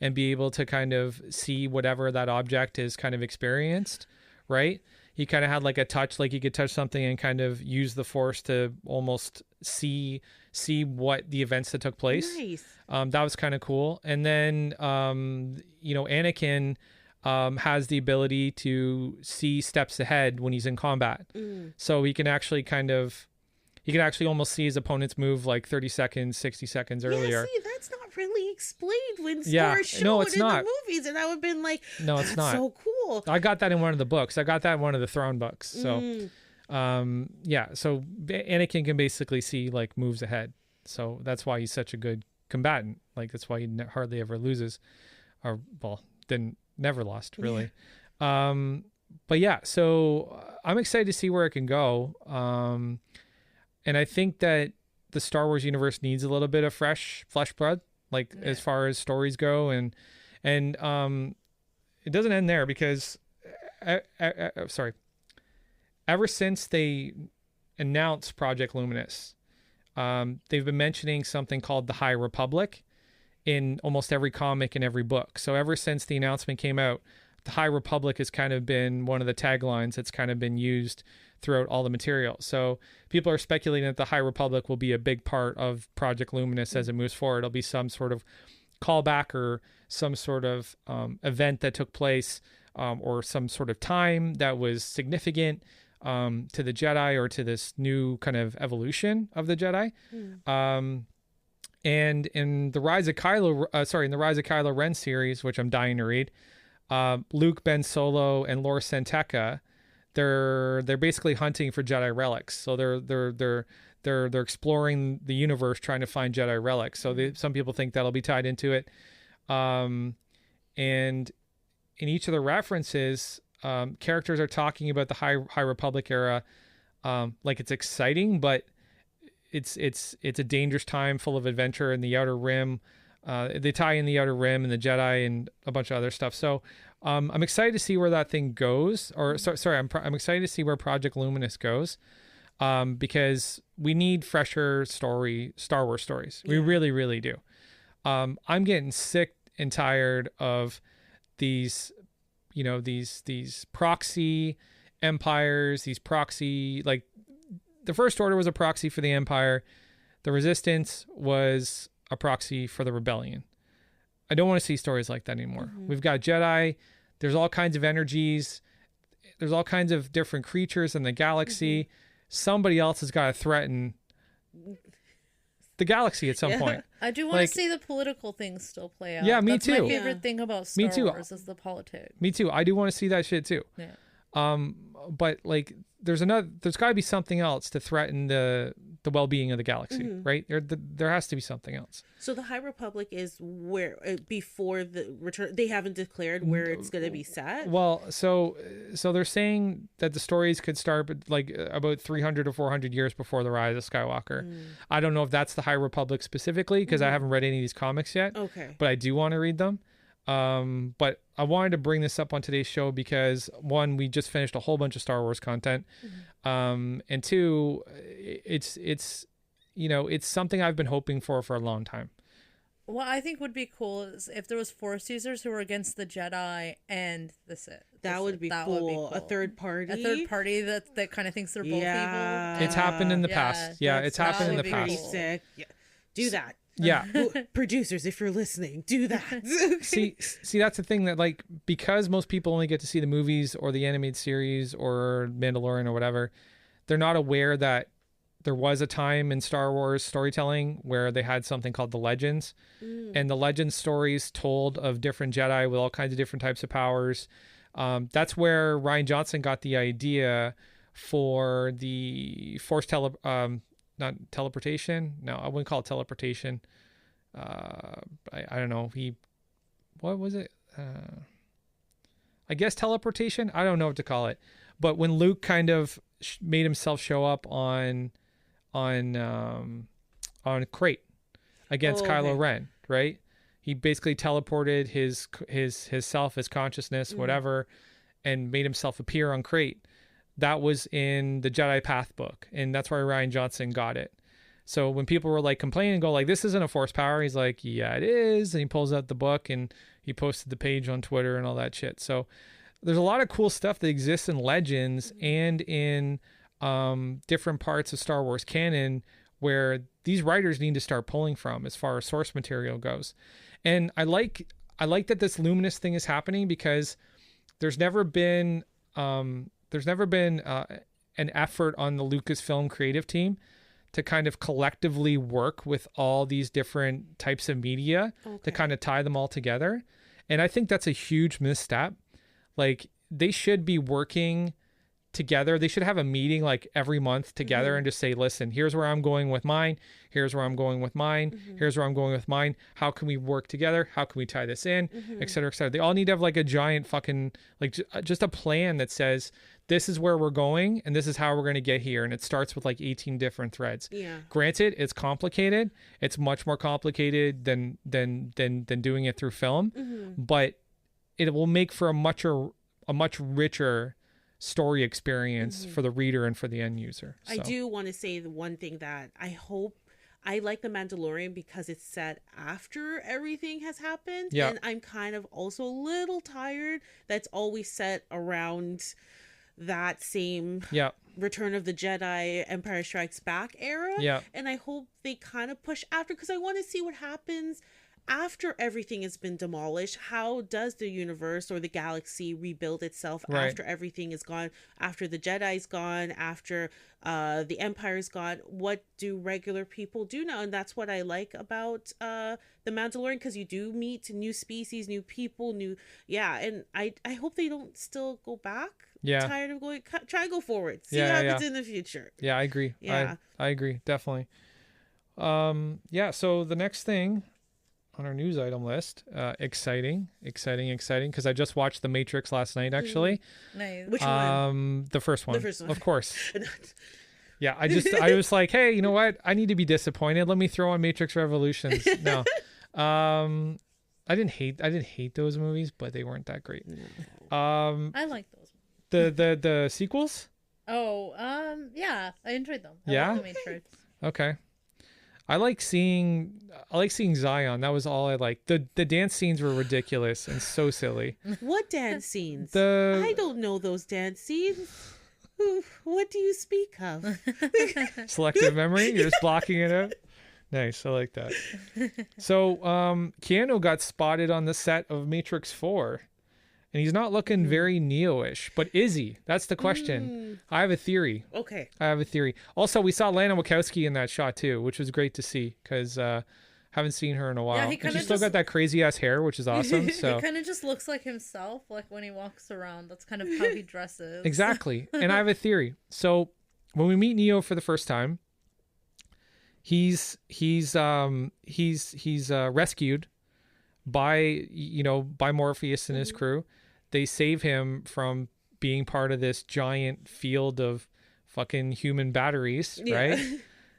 and be able to kind of see whatever that object is kind of experienced, right? He kind of had like a touch, like he could touch something and kind of use the Force to almost see what the events that took place. Nice. That was kind of cool. And then, Anakin has the ability to see steps ahead when he's in combat. So he can actually almost see his opponent's move like 30 seconds, 60 seconds earlier. Yeah, see, that's not really explained when stars show it in the movies. And I would have been like, no, it's not. So cool. I got that in one of the books. I got that in one of the Throne books. So, so Anakin can basically see like moves ahead. So that's why he's such a good combatant. Like, that's why he hardly ever loses, or never lost really. But yeah, so I'm excited to see where it can go. And I think that the Star Wars universe needs a little bit of fresh flesh blood, like as far as stories go, and it doesn't end there, because ever since they announced Project Luminous, they've been mentioning something called the High Republic in almost every comic and every book. So ever since the announcement came out, the High Republic has kind of been one of the taglines that's kind of been used throughout all the material. So people are speculating that the High Republic will be a big part of Project Luminous as it moves forward. It'll be some sort of callback or some sort of event that took place or some sort of time that was significant to the Jedi or to this new kind of evolution of the Jedi. And in the Rise of Kylo Ren series, which I'm dying to read, Luke, Ben Solo, and Lor Santeca, they're basically hunting for Jedi relics. So they're exploring the universe trying to find Jedi relics. So some people think that'll be tied into it. And in each of the references, characters are talking about the High Republic era like it's exciting, but it's a dangerous time full of adventure in the Outer Rim. They tie in the Outer Rim and the Jedi and a bunch of other stuff. So I'm excited to see where that thing goes. I'm excited to see where Project Luminous goes, because we need fresher Star Wars stories. We really, really do. I'm getting sick and tired of these, these proxy empires, these proxy, like the First Order was a proxy for the Empire. The Resistance was a proxy for the Rebellion. I don't want to see stories like that anymore. We've got Jedi. There's all kinds of energies. There's all kinds of different creatures in the galaxy. Somebody else has got to threaten the galaxy at some point. I do want to see the political things still play out. Yeah, me That's too. My favorite thing about Star Wars is the politics. Me too. I do want to see that shit too. Yeah. But like, there's got to be something else to threaten the well-being of the galaxy, right? There has to be something else. So the High Republic is where before the return. They haven't declared where it's going to be set. Well, so they're saying that the stories could start like about 300 or 400 years before the rise of Skywalker. I don't know if that's the High Republic specifically, because I haven't read any of these comics yet. Okay, but I do want to read them. But I wanted to bring this up on today's show because, one, we just finished a whole bunch of Star Wars content. And two, it's something I've been hoping for a long time. What I think would be cool is if there was Force users who were against the Jedi and the Sith. That would be cool. A third party that kind of thinks they're both evil. It's happened in the past. Yeah, it's happened in the past. Cool. Sick. Yeah. Do that. Yeah. Producers, if you're listening, do that. see, that's the thing, that like, because most people only get to see the movies or the animated series or Mandalorian or whatever, they're not aware that there was a time in Star Wars storytelling where they had something called the Legends. And the Legends stories told of different Jedi with all kinds of different types of powers. That's where Rian Johnson got the idea for the Force not teleportation. No, I wouldn't call it teleportation. I don't know. What was it? I guess teleportation. I don't know what to call it. But when Luke kind of made himself show up on Crate against Kylo Ren, right? He basically teleported his self, his consciousness, whatever, and made himself appear on Crate. That was in the Jedi Path book, and that's where Rian Johnson got it. So when people were like complaining and go like, this isn't a Force power, he's like, yeah, it is. And he pulls out the book and he posted the page on Twitter and all that shit. So there's a lot of cool stuff that exists in Legends and in different parts of Star Wars canon where these writers need to start pulling from as far as source material goes. And I like that this Luminous thing is happening, because there's never been an effort on the Lucasfilm creative team to kind of collectively work with all these different types of media to kind of tie them all together. And I think that's a huge misstep. Like, they should be working together. They should have a meeting like every month together and just say, listen, here's where I'm going with mine. Here's where I'm going with mine. Here's where I'm going with mine. How can we work together? How can we tie this in? Et cetera, et cetera. They all need to have like a giant fucking, like just a plan that says, this is where we're going and this is how we're going to get here. And it starts with like 18 different threads. Yeah. Granted, it's complicated. It's much more complicated than doing it through film, but it will make for a much richer story experience for the reader and for the end user. So. I do want to say the one thing that I hope I like The Mandalorian because it's set after everything has happened. Yeah. And I'm kind of also a little tired that's always set around that same Return of the Jedi, Empire Strikes Back era. Yeah. And I hope they kind of push after, because I want to see what happens after everything has been demolished. How does the universe or the galaxy rebuild itself after everything is gone, after the Jedi's gone, after the Empire's gone? What do regular people do now? And that's what I like about The Mandalorian, because you do meet new species, new people, and I hope they don't still go back. Tired of going, try and go forward, see what happens in the future. I agree. I agree, definitely. So the next thing on our news item list, exciting, because I just watched The Matrix last night, actually. Nice. Which one? The first one. Of course. Yeah, I was like, hey, you know what? I need to be disappointed. Let me throw on Matrix Revolutions. No. I didn't hate those movies, but they weren't that great. I like those. The sequels? Oh, yeah, I enjoyed them. I like The Matrix. Okay. I like seeing Zion. That was all I liked. The dance scenes were ridiculous and so silly. What dance scenes? I don't know those dance scenes. What do you speak of? Selective memory? You're just blocking it out? Nice. I like that. So Keanu got spotted on the set of Matrix 4. And he's not looking very Neo-ish, but is he? That's the question. I have a theory. Okay. Also, we saw Lana Wachowski in that shot too, which was great to see, because haven't seen her in a while. And she's still got that crazy ass hair, which is awesome. So he kind of just looks like himself, like when he walks around. That's kind of how he dresses. Exactly. And I have a theory. So when we meet Neo for the first time, he's rescued by Morpheus and his crew. They save him from being part of this giant field of fucking human batteries, right?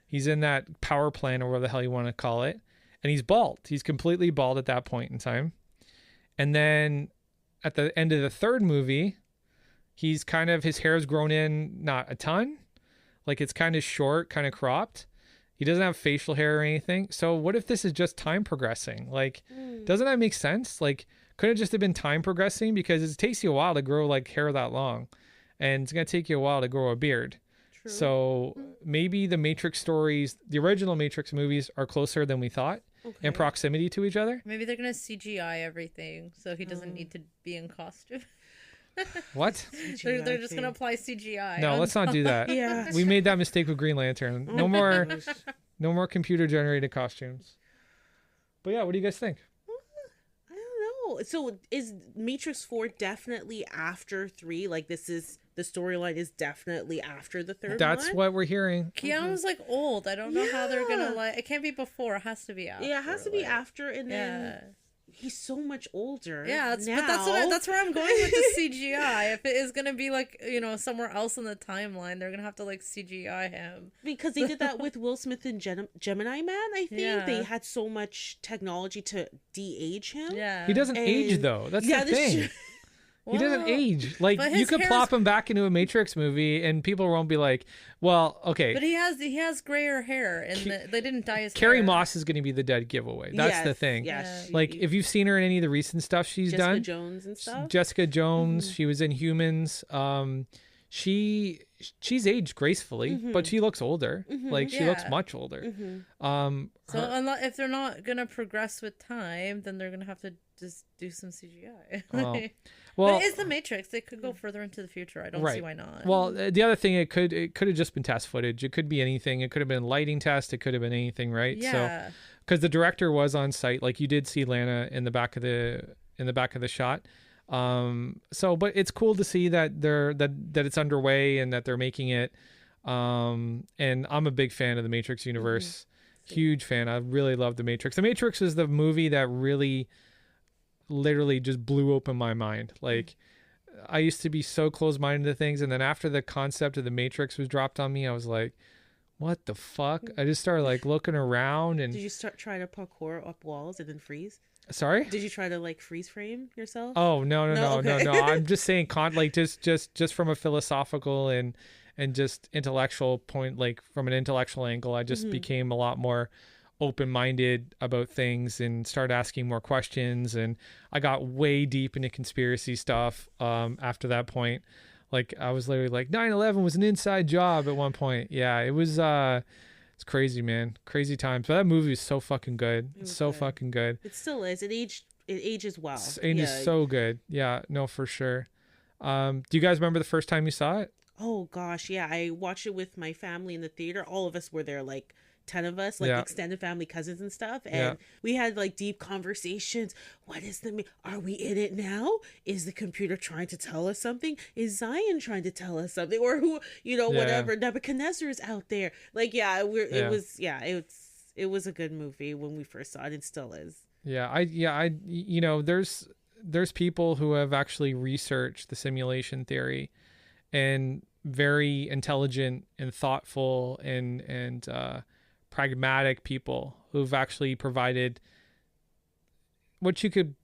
He's in that power plant, or whatever the hell you want to call it. And he's bald. He's completely bald at that point in time. And then at the end of the third movie, his hair's grown in, not a ton. Like, it's kind of short, kind of cropped. He doesn't have facial hair or anything. So what if this is just time progressing? Like, doesn't that make sense? Like, could it just have been time progressing? Because it takes you a while to grow like hair that long, and it's going to take you a while to grow a beard. True. So maybe the Matrix stories, the original Matrix movies, are closer than we thought in proximity to each other. Maybe they're going to CGI everything so he doesn't need to be in costume. What? They're just going to apply CGI. No, let's not do that. We made that mistake with Green Lantern. No more computer generated costumes. But yeah, what do you guys think? I don't know. So is Matrix 4 definitely after 3? Like, this is the storyline is definitely after the third one? That's what we're hearing. Keanu's like old. I don't know how they're going to it can't be before. It has to be after. Yeah, it has to be after, and then he's so much older. Yeah, but that's where I'm going with the CGI. If it is gonna be like, somewhere else in the timeline, they're gonna have to like CGI him, because they did that with Will Smith and Gemini Man. I think they had so much technology to de-age him. Yeah, he doesn't age though. That's the thing. He doesn't age. Like, you could plop him back into a Matrix movie and people won't be like, well, okay. But he has grayer hair, and they didn't dye his Carrie hair. Moss is going to be the dead giveaway. That's the thing. Yes. Like, if you've seen her in any of the recent stuff she's done. Jessica Jones and stuff. Jessica Jones. She was in Humans. She's aged gracefully, but she looks older. Like, she looks much older. So if they're not going to progress with time, then they're going to have to just do some CGI. Well, but it is the Matrix. They could go further into the future. I don't see why not. Well, the other thing, it could have just been test footage. It could be anything. It could have been lighting test. It could have been anything, right? Yeah. So, because the director was on site, like, you did see Lana in the back of the shot. But it's cool to see that that it's underway and that they're making it. And I'm a big fan of the Matrix universe. Huge fan. I really love the Matrix. The Matrix is the movie that really, literally just blew open my mind. Like, I used to be so close-minded to things, and then after the concept of the Matrix was dropped on me, I was like, what the fuck? I just started like looking around. And did you try to parkour up walls and then freeze? Sorry? Did you try to like freeze frame yourself? Oh, no. I'm just saying, just from a philosophical and and just intellectual point, like from an intellectual angle, I just became a lot more open-minded about things and started asking more questions. And I got way deep into conspiracy stuff after that point. Like I was literally like 9/11 was an inside job at one point. Yeah, it was it's crazy, man. Crazy times. But that movie is so fucking good. It's so fucking good. It still is. It ages well. It ages so good. Yeah, no, for sure. Do you guys remember the first time you saw it? Oh gosh, yeah. I watched it with my family in the theater. All of us were there, like 10 of us, like extended family, cousins and stuff, and we had like deep conversations. What is are we in it now? Is the computer trying to tell us something? Is Zion trying to tell us something? Or who, whatever, Nebuchadnezzar is out there. Like it was a good movie when we first saw it. It still is. There's people who have actually researched the simulation theory, and very intelligent and thoughtful and pragmatic people who've actually provided what you could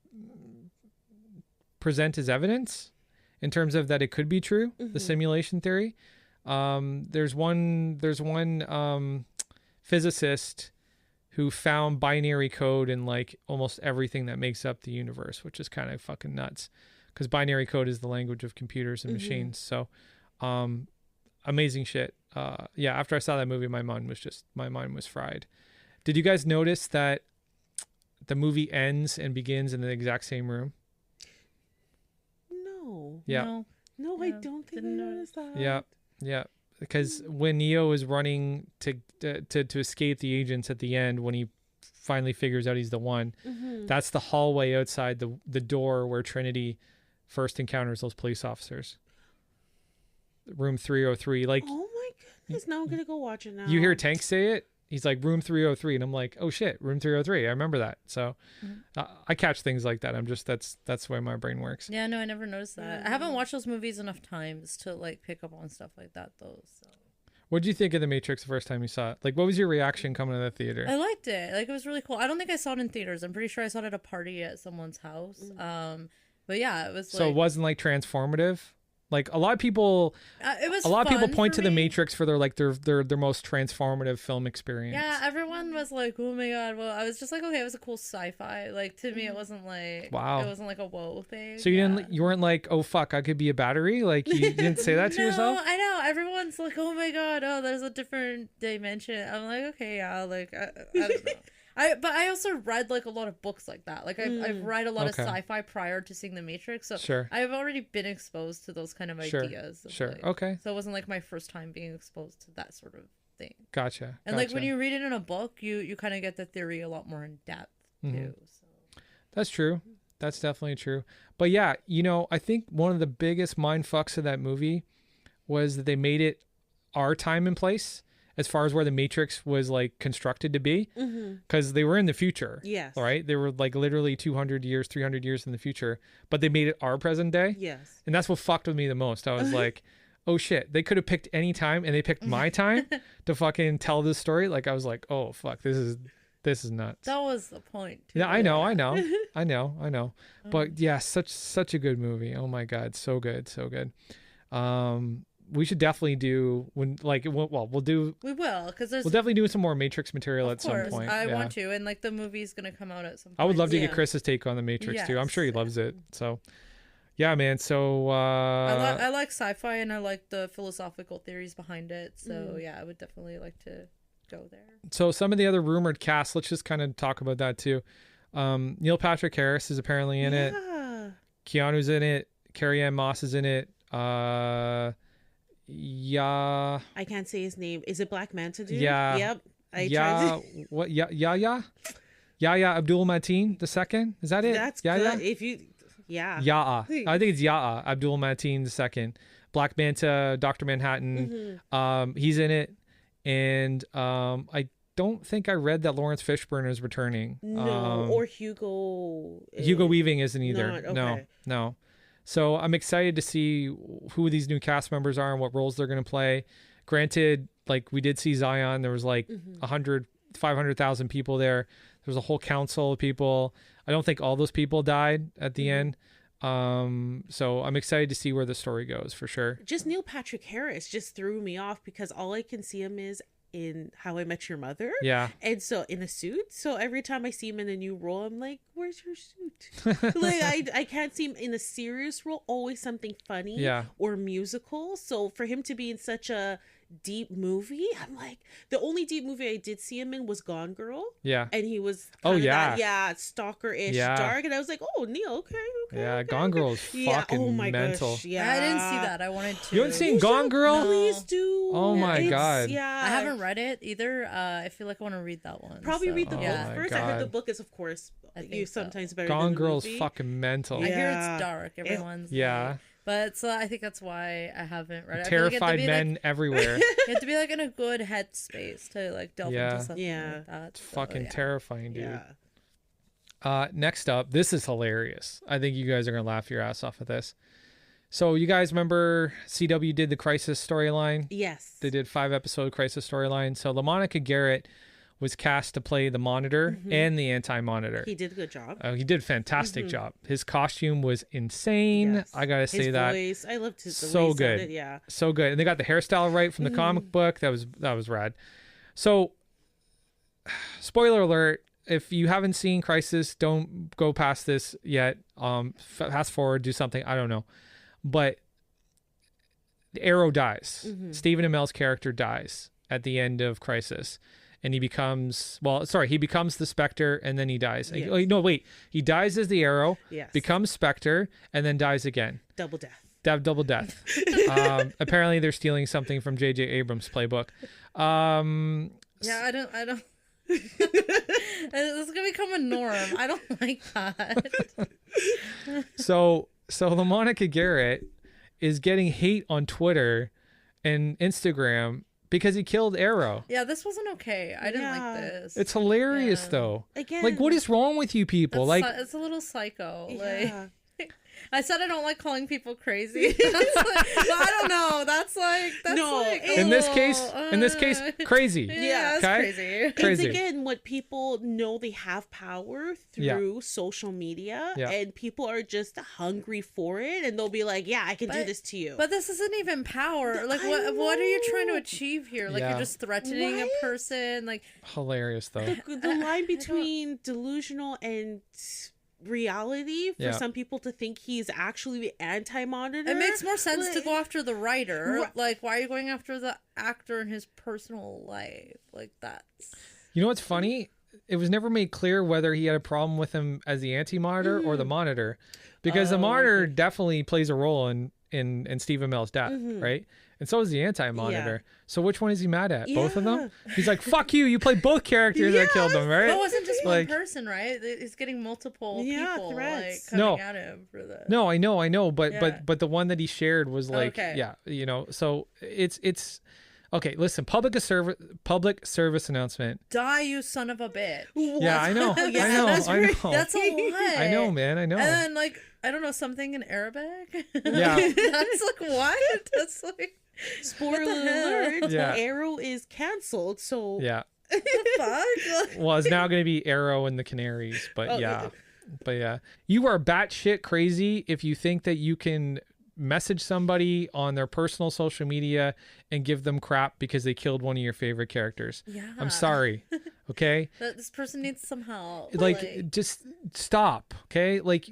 present as evidence in terms of that it could be true, the simulation theory. There's one physicist who found binary code in like almost everything that makes up the universe, which is kind of fucking nuts, because binary code is the language of computers and machines. So amazing shit. After I saw that movie, my mind was fried. Did you guys notice that the movie ends and begins in the exact same room? No. Yeah. No, I don't think I noticed that. Yeah. Because when Neo is running to escape the agents at the end, when he finally figures out he's the one, that's the hallway outside the door where Trinity first encounters those police officers. Room 303. Like, oh my goodness, now I'm gonna go watch it now. You hear Tank say it, he's like, room 303, and I'm like, oh shit, room 303, I remember that. So I catch things like that. I'm just that's the way my brain works. Yeah, no, I never noticed that. I haven't watched those movies enough times to like pick up on stuff like that though. So what did you think of The Matrix the first time you saw it? Like, what was your reaction coming to the theater? I liked it. Like, it was really cool. I don't think I saw it in theaters. I'm pretty sure I saw it at a party at someone's house. But yeah, it was so it wasn't like transformative. Like a lot of people, point to The Matrix for their most transformative film experience. Yeah, everyone was like, "Oh my god!" Well, I was just like, "Okay, it was a cool sci-fi." Like to me, it wasn't like it wasn't like a whoa thing. So you weren't like, "Oh fuck, I could be a battery." Like you didn't say that to yourself. No, I know. Everyone's like, "Oh my god, oh, there's a different dimension." I'm like, okay, yeah, like I don't know. But I also read like a lot of books like that. Like I've read a lot of sci-fi prior to seeing The Matrix, so I've already been exposed to those kind of ideas. Okay. So it wasn't like my first time being exposed to that sort of thing. Gotcha. And like when you read it in a book, you kind of get the theory a lot more in depth too. So that's true. That's definitely true. But yeah, I think one of the biggest mind fucks of that movie was that they made it our time and place, as far as where the Matrix was like constructed to be, because they were in the future. Yes. Right. They were like literally 200 years, 300 years in the future, but they made it our present day. Yes. And that's what fucked with me the most. I was like, oh shit, they could have picked any time and they picked my time to fucking tell this story. Like I was like, oh fuck, this is nuts. That was the point. Too. Yeah, I know. But yeah, such a good movie. Oh my God. So good. So good. We should definitely do we'll definitely do some more Matrix material at some point. I want to, and like the movie's gonna come out at some point. I would love to get Chris's take on the Matrix too. I'm sure he loves it. So yeah, man. So I like sci-fi and I like the philosophical theories behind it. So yeah, I would definitely like to go there. So some of the other rumored casts, let's just kind of talk about that too. Neil Patrick Harris is apparently in it. Keanu's in it. Carrie-Anne Moss is in it. Yeah, I can't say his name. Is it Black Manta dude? Yeah. Yep. What? Yahya Abdul Mateen II. Is that it? That's Yahya? good. If you, I think it's Yahya Abdul Mateen II. Black Manta, Dr. Manhattan. He's in it, and I don't think I read that Lawrence Fishburne is returning. No, or Hugo. Hugo Weaving isn't either. Okay. No. So I'm excited to see who these new cast members are and what roles they're going to play. Granted, like we did see Zion, there was like 500,000 people there. There was a whole council of people. I don't think all those people died at the end. So I'm excited to see where the story goes for sure. Just Neil Patrick Harris just threw me off because all I can see him is in How I Met Your Mother. Yeah. And so in a suit. So every time I see him in a new role, I'm like, where's your suit? Like I can't see him in a serious role, always something funny or musical. So for him to be in such a deep movie, I'm like, the only deep movie I did see him in was Gone Girl. Yeah. And he was stalker-ish dark. And I was like, oh, Neil, okay. Yeah, Gone Girl is fucking mental. Gosh, yeah. I didn't see that. I wanted to. You haven't seen Gone Girl? No. Please do. Oh my God. Yeah. I haven't read it either. I feel like I want to read that one. Probably read the book my first. I heard God. the book is, of course, sometimes better Gone than the Girl's movie. fucking mental. I hear it's dark. Everyone's like, but I think that's why I haven't read it. Terrified men everywhere. You have to be like in a good headspace to like delve into something like that. It's fucking terrifying, dude. Yeah. Next up, this is hilarious. I think you guys are gonna laugh your ass off at this. So you guys remember CW did the Crisis storyline? Yes. They did 5-episode Crisis storyline. So LaMonica Garrett was cast to play the Monitor and the Anti-Monitor. He did a good job. He did a fantastic job. His costume was insane. Yes. I gotta say that. Voice. I loved his So way he good. sounded, yeah. So good. And they got the hairstyle right from the comic book. That was rad. So spoiler alert, if you haven't seen Crisis, don't go past this yet. Fast forward, do something. I don't know. But Arrow dies. Stephen Amell's character dies at the end of Crisis. And he becomes the Spectre, and then he dies. Yes. Oh, no, wait. He dies as the Arrow, Yes. becomes Spectre, and then dies again. Double death. Double death. Apparently, they're stealing something from J.J. Abrams' playbook. Yeah, I don't. It's gonna become a norm. I don't like that. So LaMonica Garrett is getting hate on Twitter and Instagram because he killed Arrow. Yeah, this wasn't okay. I didn't like this. It's hilarious though. Again, Like, what is wrong with you people? It's a little psycho. Yeah. Like, I said I don't like calling people crazy. That's like, I don't know. That's No, like in this case, crazy. Yeah, that's Okay? crazy. It's again what people know they have power through social media, and people are just hungry for it, and they'll be like, "Yeah, I can do this to you." But this isn't even power. Like, what are you trying to achieve here? Like, you're just threatening a person. Like, Hilarious though. The line between delusional and reality for some people to think he's actually the Anti-Monitor. It makes more sense to go after the writer. Like, why are you going after the actor in his personal life? Like, that's... You know what's funny? It was never made clear whether he had a problem with him as the Anti-Monitor or the Monitor, because the Monitor definitely plays a role in Steve Amell's death, right? And so is the Anti-Monitor. So which one is he mad at? Both of them? He's like, fuck you. You played both characters that killed him, right? But it wasn't just one person, right? He's getting multiple people threats. coming at him for this. No, I know. But the one that he shared was like, so it's okay. Listen, public service announcement. Die, you son of a bitch. Yeah, I know. I know. That's a lot. I know, man. I know. And then, like, I don't know, something in Arabic? Yeah. That's like, what? That's like... Spoiler alert, Arrow is canceled, so... Yeah. What the fuck? Well, it's now going to be Arrow and the Canaries, but But yeah. You are batshit crazy if you think that you can message somebody on their personal social media and give them crap because they killed one of your favorite characters. Yeah. I'm sorry. Okay? This person needs some help. Like just stop, okay? Like...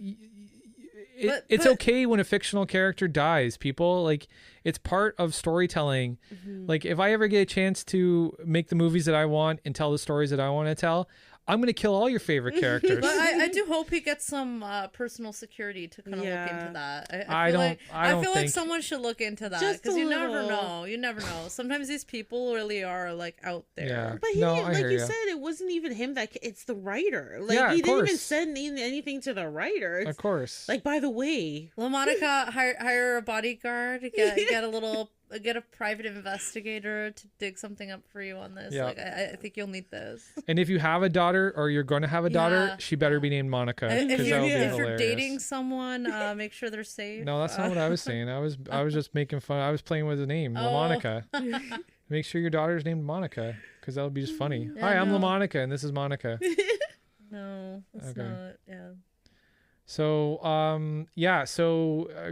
It's okay when a fictional character dies, people. Like, it's part of storytelling. Like, if I ever get a chance to make the movies that I want and tell the stories that I want to tell, I'm going to kill all your favorite characters. But I do hope he gets some personal security to kind of look into that. I feel like someone should look into that, because you never know. You never know. Sometimes these people really are like out there. Yeah. But he, like you said, it wasn't even him it's the writer. Like, he didn't even send anything to the writer. Of course. Like, by the way, LaMonica, hire a bodyguard, get a private investigator to dig something up for you on this. Yeah. Like, I think you'll need this. And if you have a daughter or you're going to have a daughter, she better be named Monica. If you're dating someone, make sure they're safe. No, that's not what I was saying. I was just making fun. I was playing with the name, LaMonica. Make sure your daughter's named Monica, because that would be just funny. Hi, I'm LaMonica, and this is Monica. No, that's not. Yeah. So,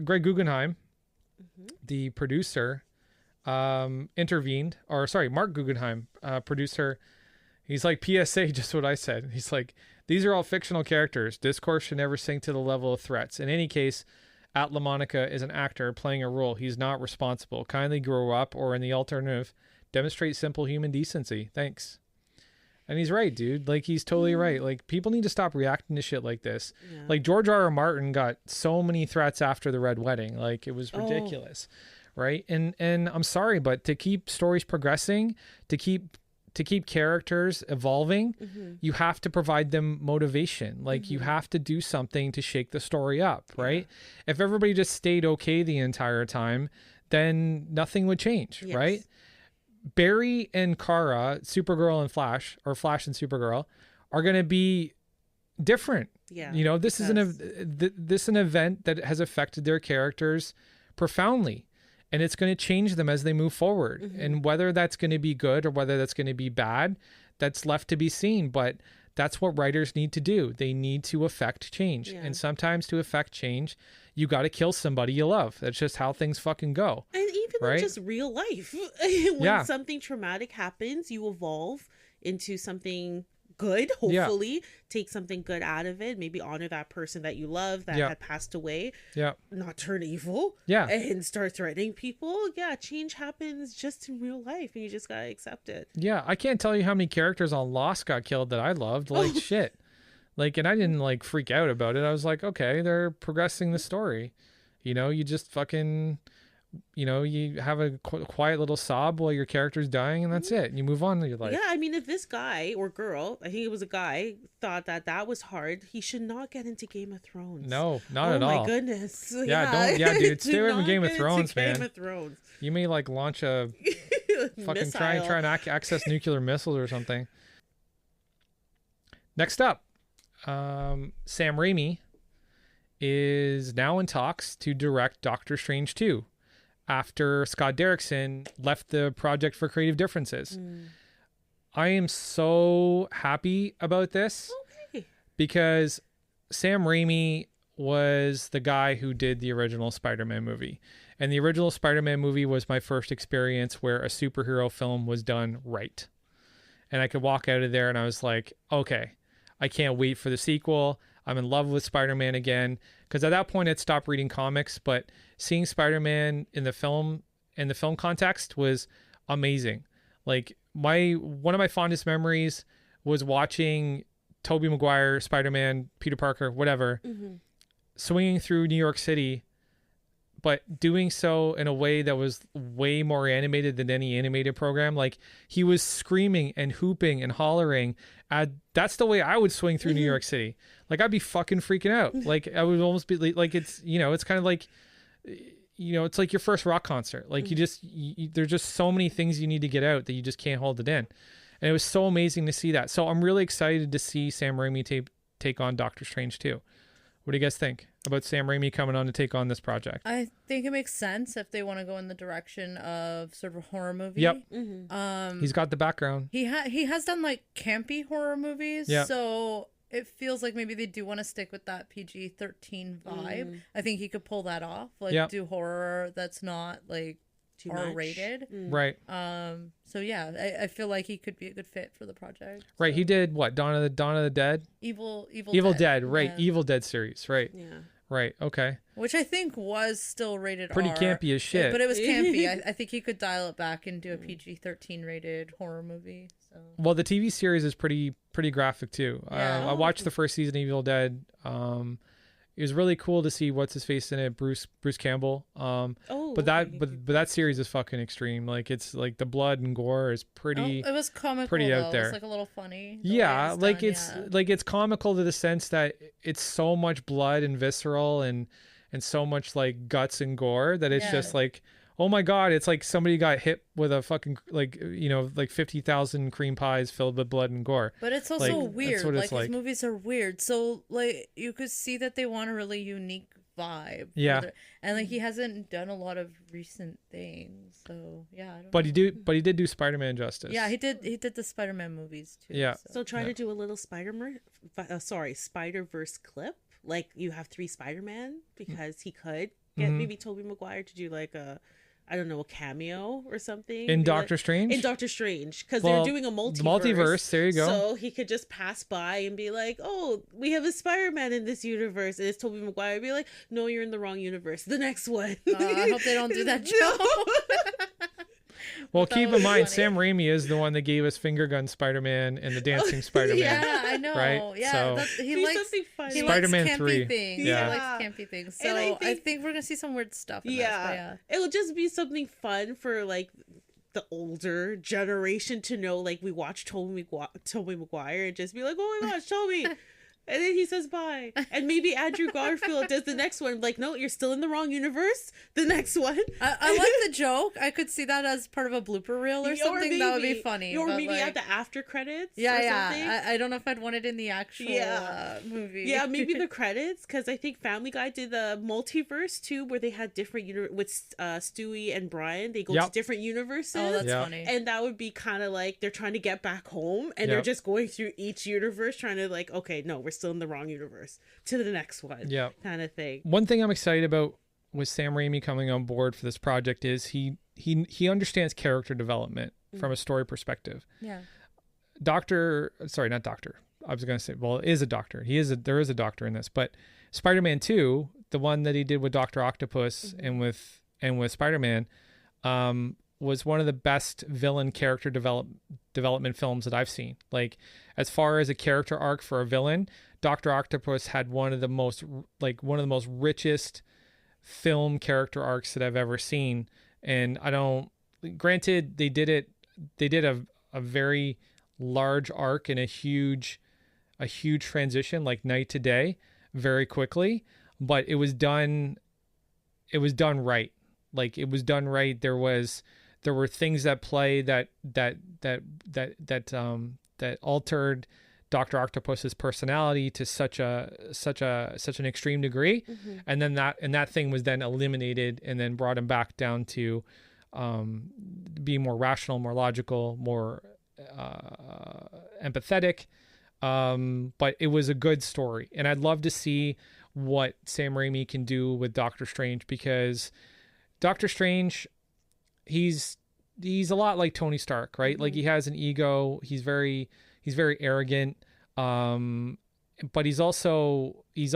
Greg Guggenheim, the producer, intervened, or sorry, Mark Guggenheim, producer. He's like, PSA, just what I said. He's like, these are all fictional characters. Discourse should never sink to the level of threats. In any case, At LaMonica is an actor playing a role. He's not responsible. Kindly grow up, or in the alternative, demonstrate simple human decency. Thanks. And he's right, dude. Like, he's totally right. Like, people need to stop reacting to shit like this. Yeah. Like, George R.R. Martin got so many threats after the Red Wedding. Like, it was ridiculous. Right? And I'm sorry, but to keep stories progressing, to keep characters evolving, you have to provide them motivation. Like, you have to do something to shake the story up, right? Yeah. If everybody just stayed okay the entire time, then nothing would change, right? Barry and Kara, Supergirl and Flash, or Flash and Supergirl, are going to be different. Yeah, you know, this is an event that has affected their characters profoundly, and it's going to change them as they move forward. And whether that's going to be good or whether that's going to be bad, that's left to be seen. But that's what writers need to do. They need to affect change. And sometimes to affect change, you got to kill somebody you love. That's just how things fucking go. And even in just real life, when something traumatic happens, you evolve into something good, hopefully. Take something good out of it. Maybe honor that person that you love that had passed away. Not turn evil. And start threatening people. Change happens just in real life, and you just gotta accept it. I can't tell you how many characters on Lost got killed that I loved. Like, shit. Like, and I didn't like freak out about it. I was like, okay, they're progressing the story. You know, you just fucking, you know, you have a quiet little sob while your character's dying, and that's it. And you move on with your life. Yeah, I mean, if this guy or girl, I think it was a guy, thought that was hard, he should not get into Game of Thrones. No, not at all. Oh my goodness. Dude, stay away from Game of Thrones, man. Game of Thrones. You may like launch a fucking try and access nuclear missiles or something. Next up, Sam Raimi is now in talks to direct Doctor Strange 2 after Scott Derrickson left the project for creative differences. I am so happy about this because Sam Raimi was the guy who did the original Spider-Man movie. And the original Spider-Man movie was my first experience where a superhero film was done right. And I could walk out of there and I was like, okay, I can't wait for the sequel. I'm in love with Spider-Man again. Because at that point, I'd stopped reading comics, but seeing Spider-Man in the film context was amazing. Like, one of my fondest memories was watching Tobey Maguire, Spider-Man, Peter Parker, whatever, swinging through New York City, but doing so in a way that was way more animated than any animated program. Like, he was screaming and hooping and hollering. That's the way I would swing through New York City. Like, I'd be fucking freaking out. Like, I would almost be like, it's, you know, it's kind of like, you know, it's like your first rock concert. Like, there's just so many things you need to get out that you just can't hold it in. And it was so amazing to see that. So I'm really excited to see Sam Raimi take on Doctor Strange 2. What do you guys think about Sam Raimi coming on to take on this project? I think it makes sense if they want to go in the direction of sort of a horror movie. Yep. He's got the background. He has done like campy horror movies. Yep. So it feels like maybe they do want to stick with that PG-13 vibe. I think he could pull that off. Like, do horror that's not like too R-rated. Right. So yeah, I feel like he could be a good fit for the project. Right. So. He did what? Dawn of the Dead? Evil Dead. Right. Yeah. Evil Dead series. Right. Yeah. Right. Okay. Which I think was still rated pretty R. Campy as shit. But it was campy. I think he could dial it back and do a PG-13 rated horror movie. So. Well, the TV series is pretty graphic too. Yeah. I watched the first season of Evil Dead. It was really cool to see what's his face in it, Bruce Campbell. But that series is fucking extreme. Like, it's like the blood and gore is pretty. It was comical. Pretty out there. It was like a little funny. Yeah, like it's comical to the sense that it's so much blood and visceral and so much like guts and gore that it's just like, oh my god, it's like somebody got hit with a fucking like 50,000 cream pies filled with blood and gore. But it's also weird. Like, his movies are weird. So like you could see that they want a really unique vibe. Yeah. And like he hasn't done a lot of recent things. So yeah. But he did do Spider-Man justice. Yeah, he did the Spider-Man movies too. Yeah. So try to do a little Spider-Verse clip. like you have 3 Spider-Man because he could get maybe Tobey Maguire to do like a, I don't know, a cameo or something in Maybe Doctor Strange. In Doctor Strange, because Well, they're doing a multiverse. The multiverse. There you go. So he could just pass by and be like, "Oh, we have a Spider-Man in this universe," and it's Tobey Maguire. And be like, "No, you're in the wrong universe. The next one." I hope they don't do that joke. Well, That keep was in mind, funny. Sam Raimi is the one that gave us Finger Gun Spider-Man and the Dancing Spider-Man. Yeah, I know. Right? Yeah, So- he Do likes something funny. he Spider-Man likes campy 3. things. Yeah. He likes campy things. So And I think we're gonna see some weird stuff. In this, but yeah. It'll just be something fun for like the older generation to know. Like we watch Tobey Maguire and just be like, "Oh my gosh, Tobey." And then he says bye. And maybe Andrew Garfield does the next one. Like, no, you're still in the wrong universe. The next one. I like the joke. I could see that as part of a blooper reel or something. That would be funny. Or but, maybe like, at the after credits. yeah, or yeah. something. I don't know if I'd want it in the actual movie. Yeah, maybe the credits, because I think Family Guy did the multiverse too, where they had different with Stewie and Brian. They go to different universes. Oh, that's Yeah. funny. And that would be kind of like they're trying to get back home, and they're Yep. just going through each universe, trying to like, okay, no, we're still in the wrong universe. To the next one. Yeah. Kind of thing. One thing I'm excited about with Sam Raimi coming on board for this project is he understands character development from a story perspective. Yeah. Not doctor. I was going to say, well, is a doctor. There is a doctor in this, but Spider-Man 2, the one that he did with Dr. Octopus and with Spider-Man, was one of the best villain character development films that I've seen. Like, as far as a character arc for a villain, Dr. Octopus had one of the most richest film character arcs that I've ever seen. And granted, they did a very large arc and a huge transition, like night to day, very quickly, but it was done right. Like, it was done right. There were things at play that altered Dr. Octopus's personality to such an extreme degree, and then that thing was then eliminated and then brought him back down to be more rational, more logical, more empathetic. But it was a good story, and I'd love to see what Sam Raimi can do with Doctor Strange, because Doctor Strange, he's a lot like Tony Stark, right? Like, he has an ego. He's very arrogant. But he also has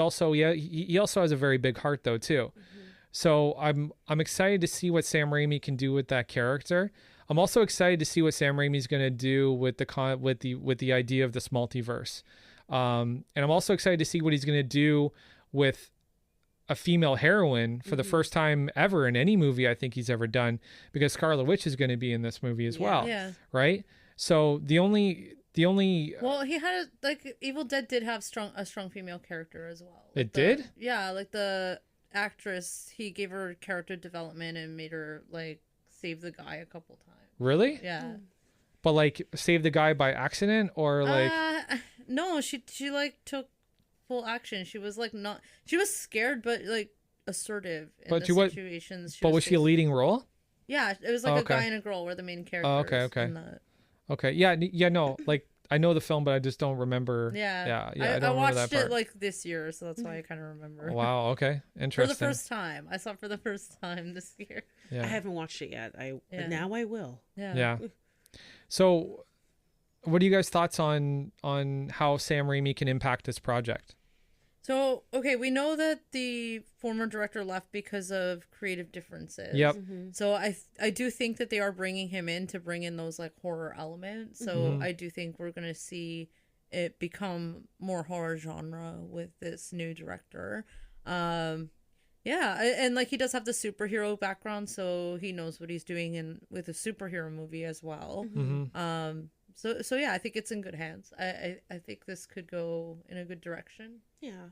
a very big heart though too. So I'm excited to see what Sam Raimi can do with that character. I'm also excited to see what Sam Raimi's going to do with the idea of this multiverse. And I'm also excited to see what he's going to do with a female heroine for the first time ever in any movie I think he's ever done, because Scarlet Witch is going to be in this movie as well. Yeah. Right? So the only Well, he had Evil Dead did have a strong female character as well. It did? Yeah, like the actress, he gave her character development and made her like save the guy a couple times. Really? Yeah. But like save the guy by accident, or like no, she like took full action. She was like she was scared but like assertive in But the she situations. but was she a leading role? Yeah, it was like okay. a guy and a girl were the main characters. Oh, okay. in the- Okay. Yeah, no. Like, I know the film, but I just don't remember. Yeah. I don't I remember watched that part. it like this year, so that's why I kind of remember. Wow, okay. For Interesting. the first time. I saw it for the first time this year. Yeah. I haven't watched it yet. Now I will. Yeah. So, what are you guys' thoughts on how Sam Raimi can impact this project? So, okay, we know that the former director left because of creative differences. Yep. So I do think that they are bringing him in to bring in those like horror elements. So I do think we're going to see it become more horror genre with this new director. Yeah, and like he does have the superhero background, so he knows what he's doing with a superhero movie as well. So yeah, I think it's in good hands. I think this could go in a good direction. Yeah,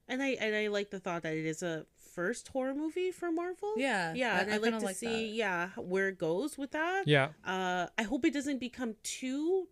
and I like the thought that it is a first horror movie for Marvel. Yeah, and I I'd like kinda to like see where it goes with that. Yeah. I hope it doesn't become too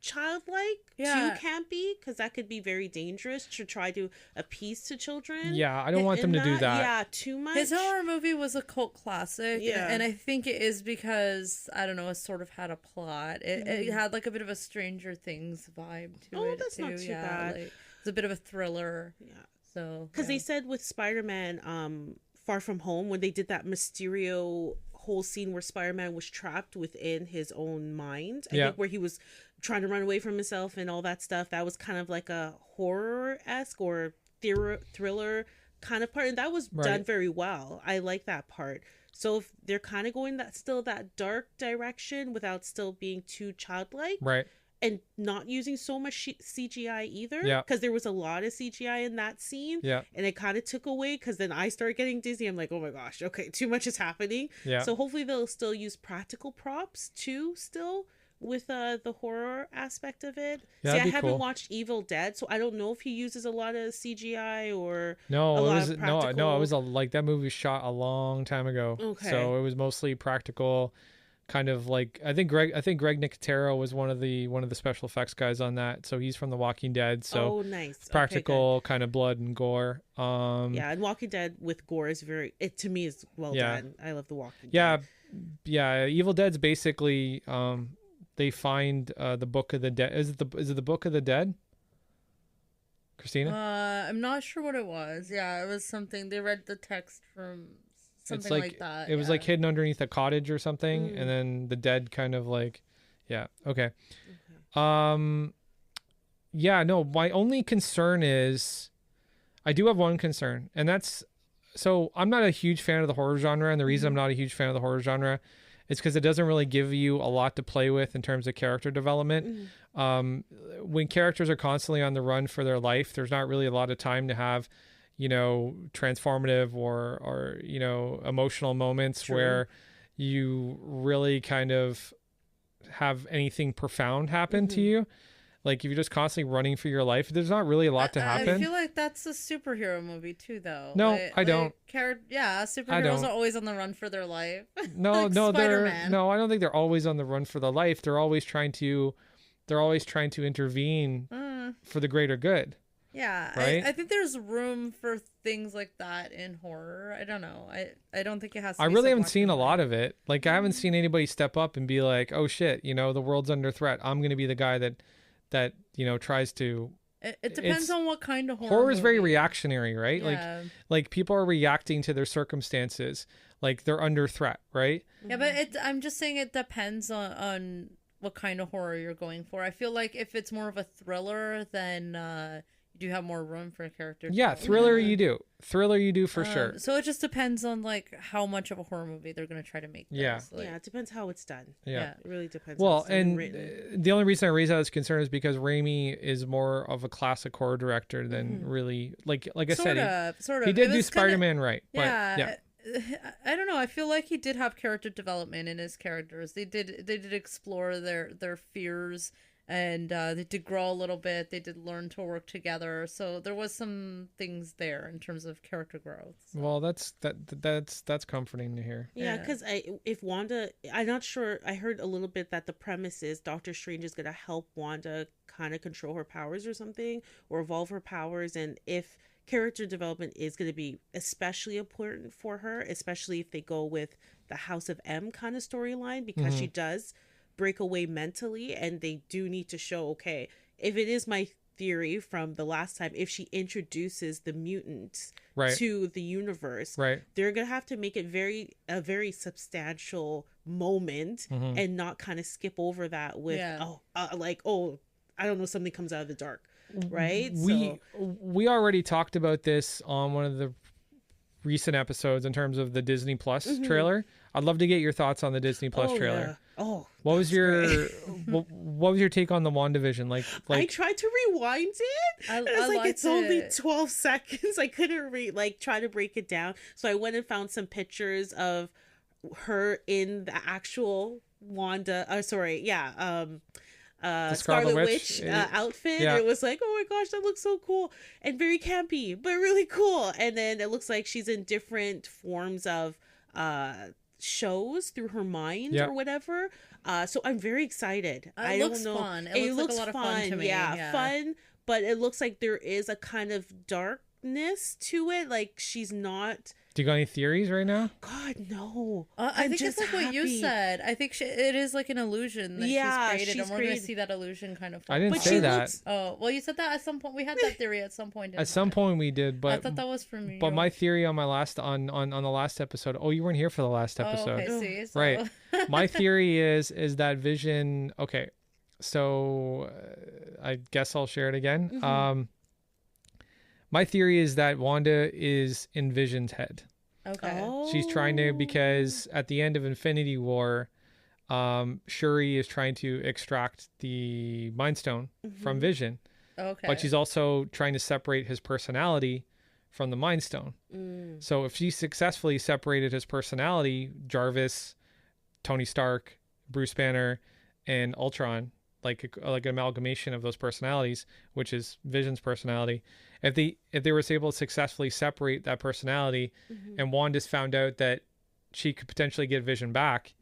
childlike, too campy, because that could be very dangerous to try to appease to children. Yeah, I don't want them to do that. Yeah, too much. His horror movie was a cult classic. Yeah. And I think it is because, I don't know, it sort of had a plot. It had like a bit of a Stranger Things vibe to it. That's not too bad. Like, it's a bit of a thriller. Yeah. So because they said with Spider-Man Far From Home, when they did that Mysterio whole scene where Spider-Man was trapped within his own mind, I think, where he was trying to run away from himself and all that stuff, that was kind of like a horror-esque or thriller kind of part, and that was done very well. I like that part. So if they're kind of going that dark direction without still being too childlike, right, and not using so much CGI either, yeah, because there was a lot of CGI in that scene, yeah, and it kind of took away, because then I started getting dizzy. I'm like, oh my gosh, okay, too much is happening. Yeah. So hopefully they'll still use practical props too, still with the horror aspect of it. Yeah, See, I haven't cool. watched Evil Dead, so I don't know if he uses a lot of CGI or no, a it lot was of practical. no, it was like that movie was shot a long time ago. Okay. So it was mostly practical, kind of like I think Greg Nicotero was one of the special effects guys on that. So he's from The Walking Dead. So oh, nice. Practical, Okay, kind of blood and gore. yeah, and Walking Dead with gore is to me is well done. I love The Walking Dead. Dead. Yeah, Evil Dead's basically they find the Book of the Dead. Is it the Book of the Dead? Kristina? I'm not sure what it was. Yeah, it was something. They read the text from something it's like that. It was like hidden underneath a cottage or something, and then the dead kind of like, yeah, okay. Yeah, no, my only concern is, I do have one concern, and that's, so I'm not a huge fan of the horror genre, and the reason I'm not a huge fan of the horror genre is because it doesn't really give you a lot to play with in terms of character development. When characters are constantly on the run for their life, there's not really a lot of time to have, transformative or emotional moments where you really kind of have anything profound happen to you. Like, if you're just constantly running for your life, there's not really a lot to happen. I feel like that's a superhero movie too, though. No, I don't. Superheroes are always on the run for their life. No, like no, Spider-Man. I don't think they're always on the run for their life. They're always trying to intervene for the greater good. Yeah, right? I think there's room for things like that in horror. I don't know. I don't think it has to I be really so haven't black seen and a white. lot of it. Like, I haven't seen anybody step up and be like, oh shit, the world's under threat. I'm going to be the guy that tries to. It depends on what kind of horror. Horror is very movie. reactionary, right? Yeah. Like people are reacting to their circumstances. Like, they're under threat, right? Yeah, but I'm just saying it depends on what kind of horror you're going for. I feel like if it's more of a thriller, then you do have more room for a character. Yeah, thriller you do. Thriller you do for sure. So it just depends on like how much of a horror movie they're going to try to make. Yeah. Like, Yeah, it depends how it's done. Yeah. It really depends. Well, how it's done and written. the only reason I raise that as concern is because Raimi is more of a classic horror director than really like I said. Sort of. He did It do was Spider-Man right. Yeah. But, yeah. I don't know. I feel like he did have character development in his characters. They did explore their fears, and they did grow a little bit. They did learn to work together. So there was some things there in terms of character growth. So. Well, that's comforting to hear. Yeah, because if Wanda, I'm not sure. I heard a little bit that the premise is Doctor Strange is going to help Wanda kind of control her powers or something, or evolve her powers, and if character development is going to be especially important for her, especially if they go with the House of M kind of storyline, because she does break away mentally, and they do need to show, okay, if it is my theory from the last time, if she introduces the mutants to the universe, they're gonna have to make it a very substantial moment, and not kind of skip over that with I don't know, something comes out of the dark. Right. We already talked about this on one of the recent episodes in terms of the Disney Plus trailer. I'd love to get your thoughts on the Disney Plus trailer. Yeah. Oh, what was your what was your take on the WandaVision? Like I tried to rewind it. I was like, it's only 12 seconds. I couldn't try to break it down. So I went and found some pictures of her in the actual Wanda. Scarlet Witch outfit. Yeah. It was like, oh my gosh, that looks so cool and very campy, but really cool. And then it looks like she's in different forms of shows through her mind or whatever. So I'm very excited. It looks fun. It looks like a lot of fun to me. Yeah, fun. But it looks like there is a kind of dark to it. Like, she's not... Do you got any theories right now? God, no. I think it's like what you said. I think it is like an illusion that she's created, and we're going to see that illusion kind of. I didn't say that. Oh, well, you said that at some point. We had that theory at some point. At some point we did, but I thought that was from you. But my theory on my last on the last episode. Oh, you weren't here for the last episode. Oh, okay, see, so. Right. My theory is that Vision. Okay, so I guess I'll share it again. Mm-hmm. My theory is that Wanda is in Vision's head. Okay. Oh. She's trying to, because at the end of Infinity War, Shuri is trying to extract the Mind Stone from Vision. Okay. But she's also trying to separate his personality from the Mind Stone. So if she successfully separated his personality, Jarvis, Tony Stark, Bruce Banner, and Ultron, like an amalgamation of those personalities, which is Vision's personality. If they were able to successfully separate that personality, and Wanda's found out that she could potentially get Vision back,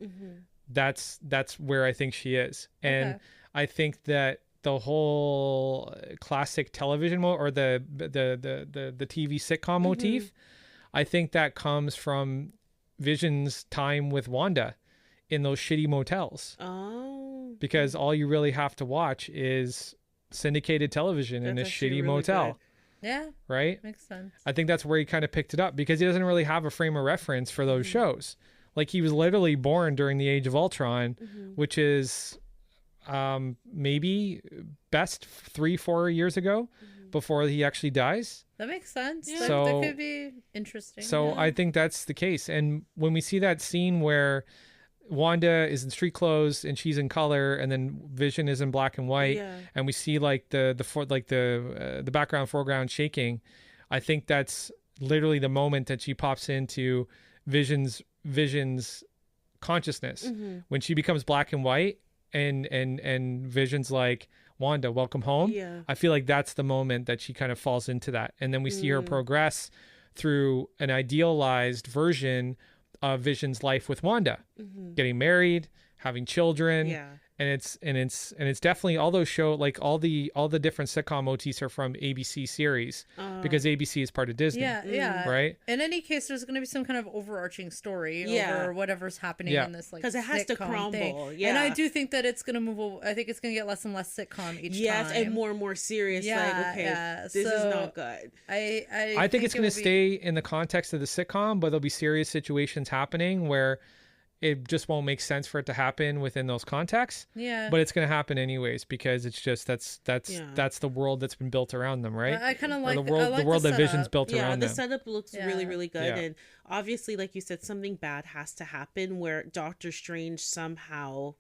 that's where I think she is. And I think that the whole classic television or the TV sitcom motif, I think that comes from Vision's time with Wanda in those shitty motels. Because all you really have to watch is syndicated television in a shitty really motel. Good. Yeah. Right? Makes sense. I think that's where he kind of picked it up, because he doesn't really have a frame of reference for those shows. Like, he was literally born during the Age of Ultron, which is maybe best 3-4 years ago, before he actually dies. That makes sense. Yeah. That could be interesting. So I think that's the case. And when we see that scene where Wanda is in street clothes and she's in color, and then Vision is in black and white, and we see like the background foreground shaking, I think that's literally the moment that she pops into Vision's consciousness when she becomes black and white, and Vision's like, Wanda, welcome home. I feel like that's the moment that she kind of falls into that, and then we see her progress through an idealized version of Vision's life with Wanda, getting married, having children, and it's definitely all those show, like all the different sitcom motifs are from ABC series, because ABC is part of Disney. Right. In any case, there's going to be some kind of overarching story over whatever's happening in this, like, because it has to crumble. Thing. And I do think that it's going to move. I think it's going to get less and less sitcom each time. And more serious. This is not good. I think it's going to stay in the context of the sitcom, but there'll be serious situations happening where it just won't make sense for it to happen within those contexts. But it's going to happen anyways, because it's just that's the world that's been built around them, right? I kind of like the world that Vision's built around them. The setup looks really good, and obviously, like you said, something bad has to happen where Doctor Strange somehow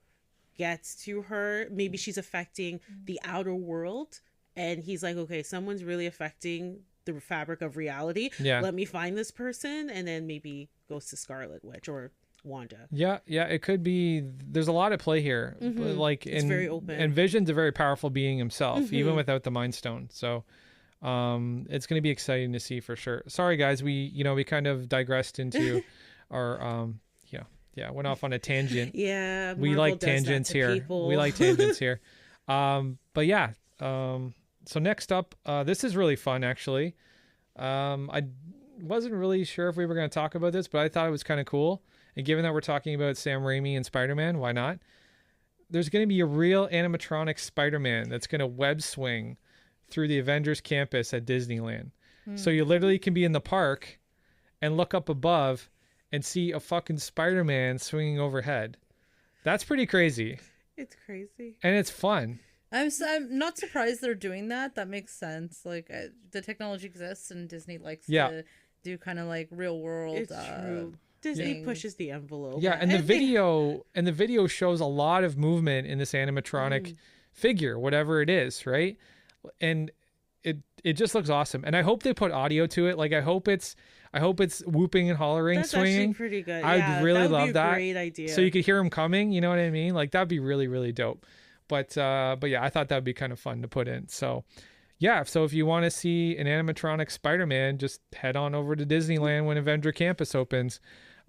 gets to her. Maybe she's affecting the outer world, and he's like, okay, someone's really affecting the fabric of reality. Let me find this person, and then maybe goes to Scarlet Witch or Wanda. It could be. There's a lot at play here. Like, it's very open. And Vision's a very powerful being himself, even without the Mind Stone. So it's going to be exciting to see for sure. Sorry guys, we kind of digressed into our went off on a tangent. We like tangents here. We like tangents here. So next up, this is really fun actually. I wasn't really sure if we were going to talk about this, but I thought it was kind of cool. And given that we're talking about Sam Raimi and Spider-Man, why not? There's going to be a real animatronic Spider-Man that's going to web swing through the Avengers campus at Disneyland. So you literally can be in the park and look up above and see a fucking Spider-Man swinging overhead. That's pretty crazy. It's crazy. And it's fun. I'm not surprised they're doing that. That makes sense. Like, the technology exists, and Disney likes to do kind of like real world. It's true. Disney pushes the envelope. And the video shows a lot of movement in this animatronic figure, whatever it is, right? And it just looks awesome. And I hope they put audio to it. Like, I hope it's whooping and hollering, That's swinging. Actually pretty good. I'd really love that. Great idea. So you could hear him coming. You know what I mean? Like, that'd be really, really dope. But yeah, I thought that'd be kind of fun to put in. So yeah, so if you want to see an animatronic Spider-Man, just head on over to Disneyland when Avenger Campus opens.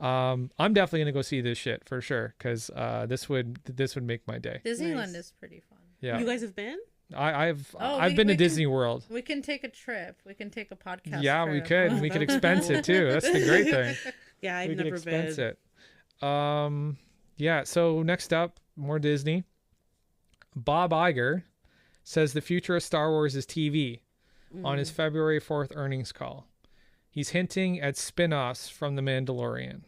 I'm definitely gonna go see this shit for sure, because this would make my day. Disneyland is pretty fun. Yeah. You guys have been? I've been to Disney World. We can take a trip. We can take a podcast. Yeah, trip. we could. We could expense it too. That's the great thing. Yeah, I've We could never expense been. it. Yeah. So next up, more Disney. Bob Iger says the future of Star Wars is TV on his February 4th earnings call. He's hinting at spin-offs from The Mandalorian.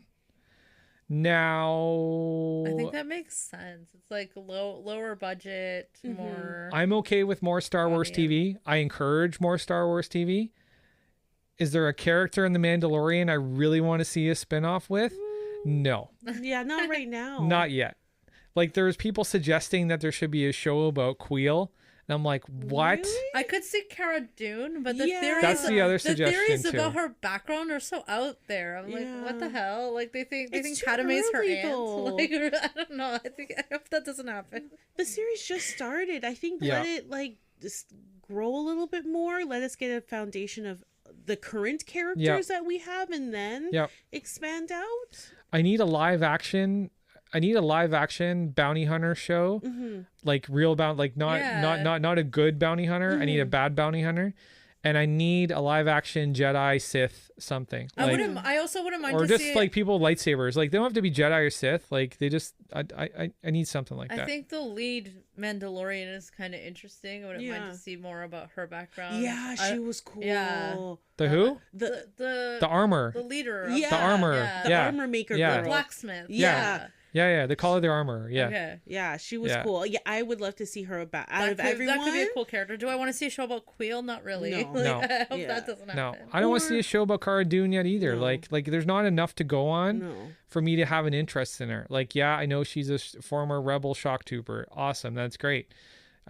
Now, I think that makes sense. It's like lower budget, more. I'm okay with more Star Wars TV. I encourage more Star Wars TV. Is there a character in The Mandalorian I really want to see a spin-off with? No. Yeah, not right now. Not yet. Like, there's people suggesting that there should be a show about Queel. And I'm like, what? Really? I could see Cara Dune, but the Yeah. theories That's the other suggestion, the theories too. about her background are so out there. I'm like, what the hell? Like they think It's too Padme's her early, aunt. though. Like I don't know. I hope that doesn't happen. The series just started. I think Yeah. let it like just grow a little bit more. Let us get a foundation of the current characters that we have, and then expand out. I need a live action bounty hunter show, like real not a good bounty hunter. I need a bad bounty hunter, and I need a live action Jedi Sith something. I also wouldn't mind or to just see like people with lightsabers. Like they don't have to be Jedi or Sith. Like they just I need something like that. I think the lead Mandalorian is kind of interesting. I wouldn't mind to see more about her background. Yeah, she was cool. Yeah. The who? The armor. The leader. Of The armor. The Yeah. armor maker Yeah. girl. The blacksmith. Yeah. Yeah, they call it the armor. Yeah. Okay. Yeah, she was Yeah. cool. Yeah, I would love to see her out of That everyone. could be a cool character. Do I want to see a show about Queel? Not really. No. No. I hope Yeah. that doesn't No, happen. I don't want to see a show about Cara Dune yet either. No. Like there's not enough to go on No. for me to have an interest in her. Like, yeah, I know she's a former rebel shock trooper. Awesome, that's great.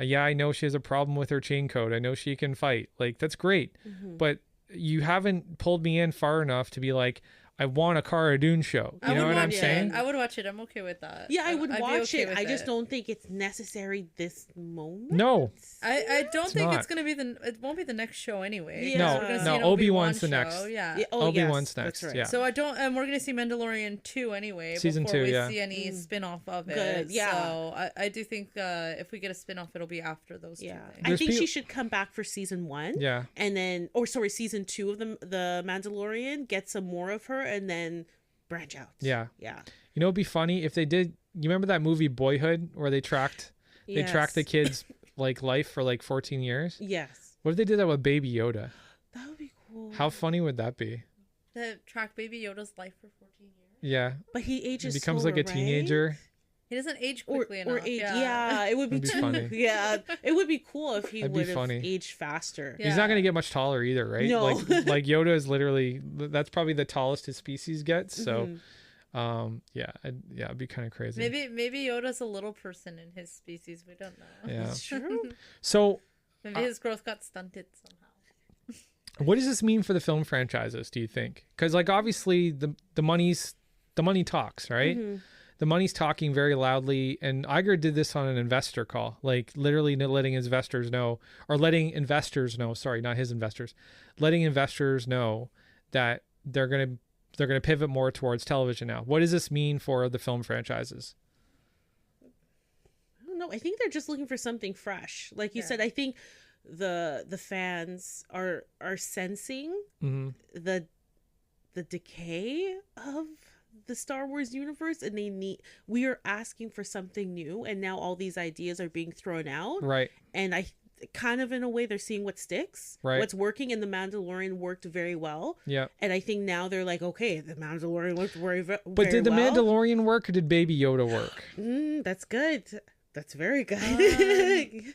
Yeah, I know she has a problem with her chain code. I know she can fight. Like, that's great. But you haven't pulled me in far enough to be like, I want a Cara Dune show. You know what I'm saying? I would watch it. I'm okay with that. Yeah, I would I'd be watch okay it. with I just don't think it's necessary this moment. No. I don't think not. it's gonna be it won't be the next show anyway. Yeah. We're gonna see No, an Obi-Wan's the show. next. Yeah. Obi-Wan's that's next, right. yeah. So and we're gonna see Mandalorian 2 anyway. Season before 2, we yeah. see any spin-off of it. Good, yeah. So I do think if we get a spin-off, it'll be after those two Yeah, things. I There's think peop- she should come back for season 1. Yeah. And then, season 2 of the Mandalorian. Get some more of her, and then branch out. Yeah. Yeah. You know, it'd be funny if they did. You remember that movie Boyhood where they tracked the kids' like life for like 14 years? Yes. What if they did that with Baby Yoda? That would be cool. How funny would that be? To track Baby Yoda's life for 14 years. Yeah. But he ages. He becomes slower, like a right? teenager. He doesn't age quickly enough. Or age. Yeah, it would be It'd be too. funny. Yeah, it would be cool if he That'd be would have funny. aged faster. Yeah. He's not going to get much taller either, right? No. Like Yoda is literally, that's probably the tallest his species gets. So, it'd be kind of crazy. Maybe Yoda's a little person in his species. We don't know. Yeah. It's true. So, Maybe his growth got stunted somehow. what does this mean for the film franchises, do you think? Because, like, obviously the money talks, right? The money's talking very loudly, and Iger did this on an investor call, like literally letting investors know that they're gonna pivot more towards television now. What does this mean for the film franchises? I don't know. I think they're just looking for something fresh. Like you said, I think the fans are sensing the decay of the Star Wars universe, and we are asking for something new, and now all these ideas are being thrown out. Right. And I kind of in a way they're seeing what sticks, what's working, and the Mandalorian worked very well. Yeah. And I think now they're like, okay, the Mandalorian worked very well. But did the Mandalorian work, or did Baby Yoda work? That's good. That's very good.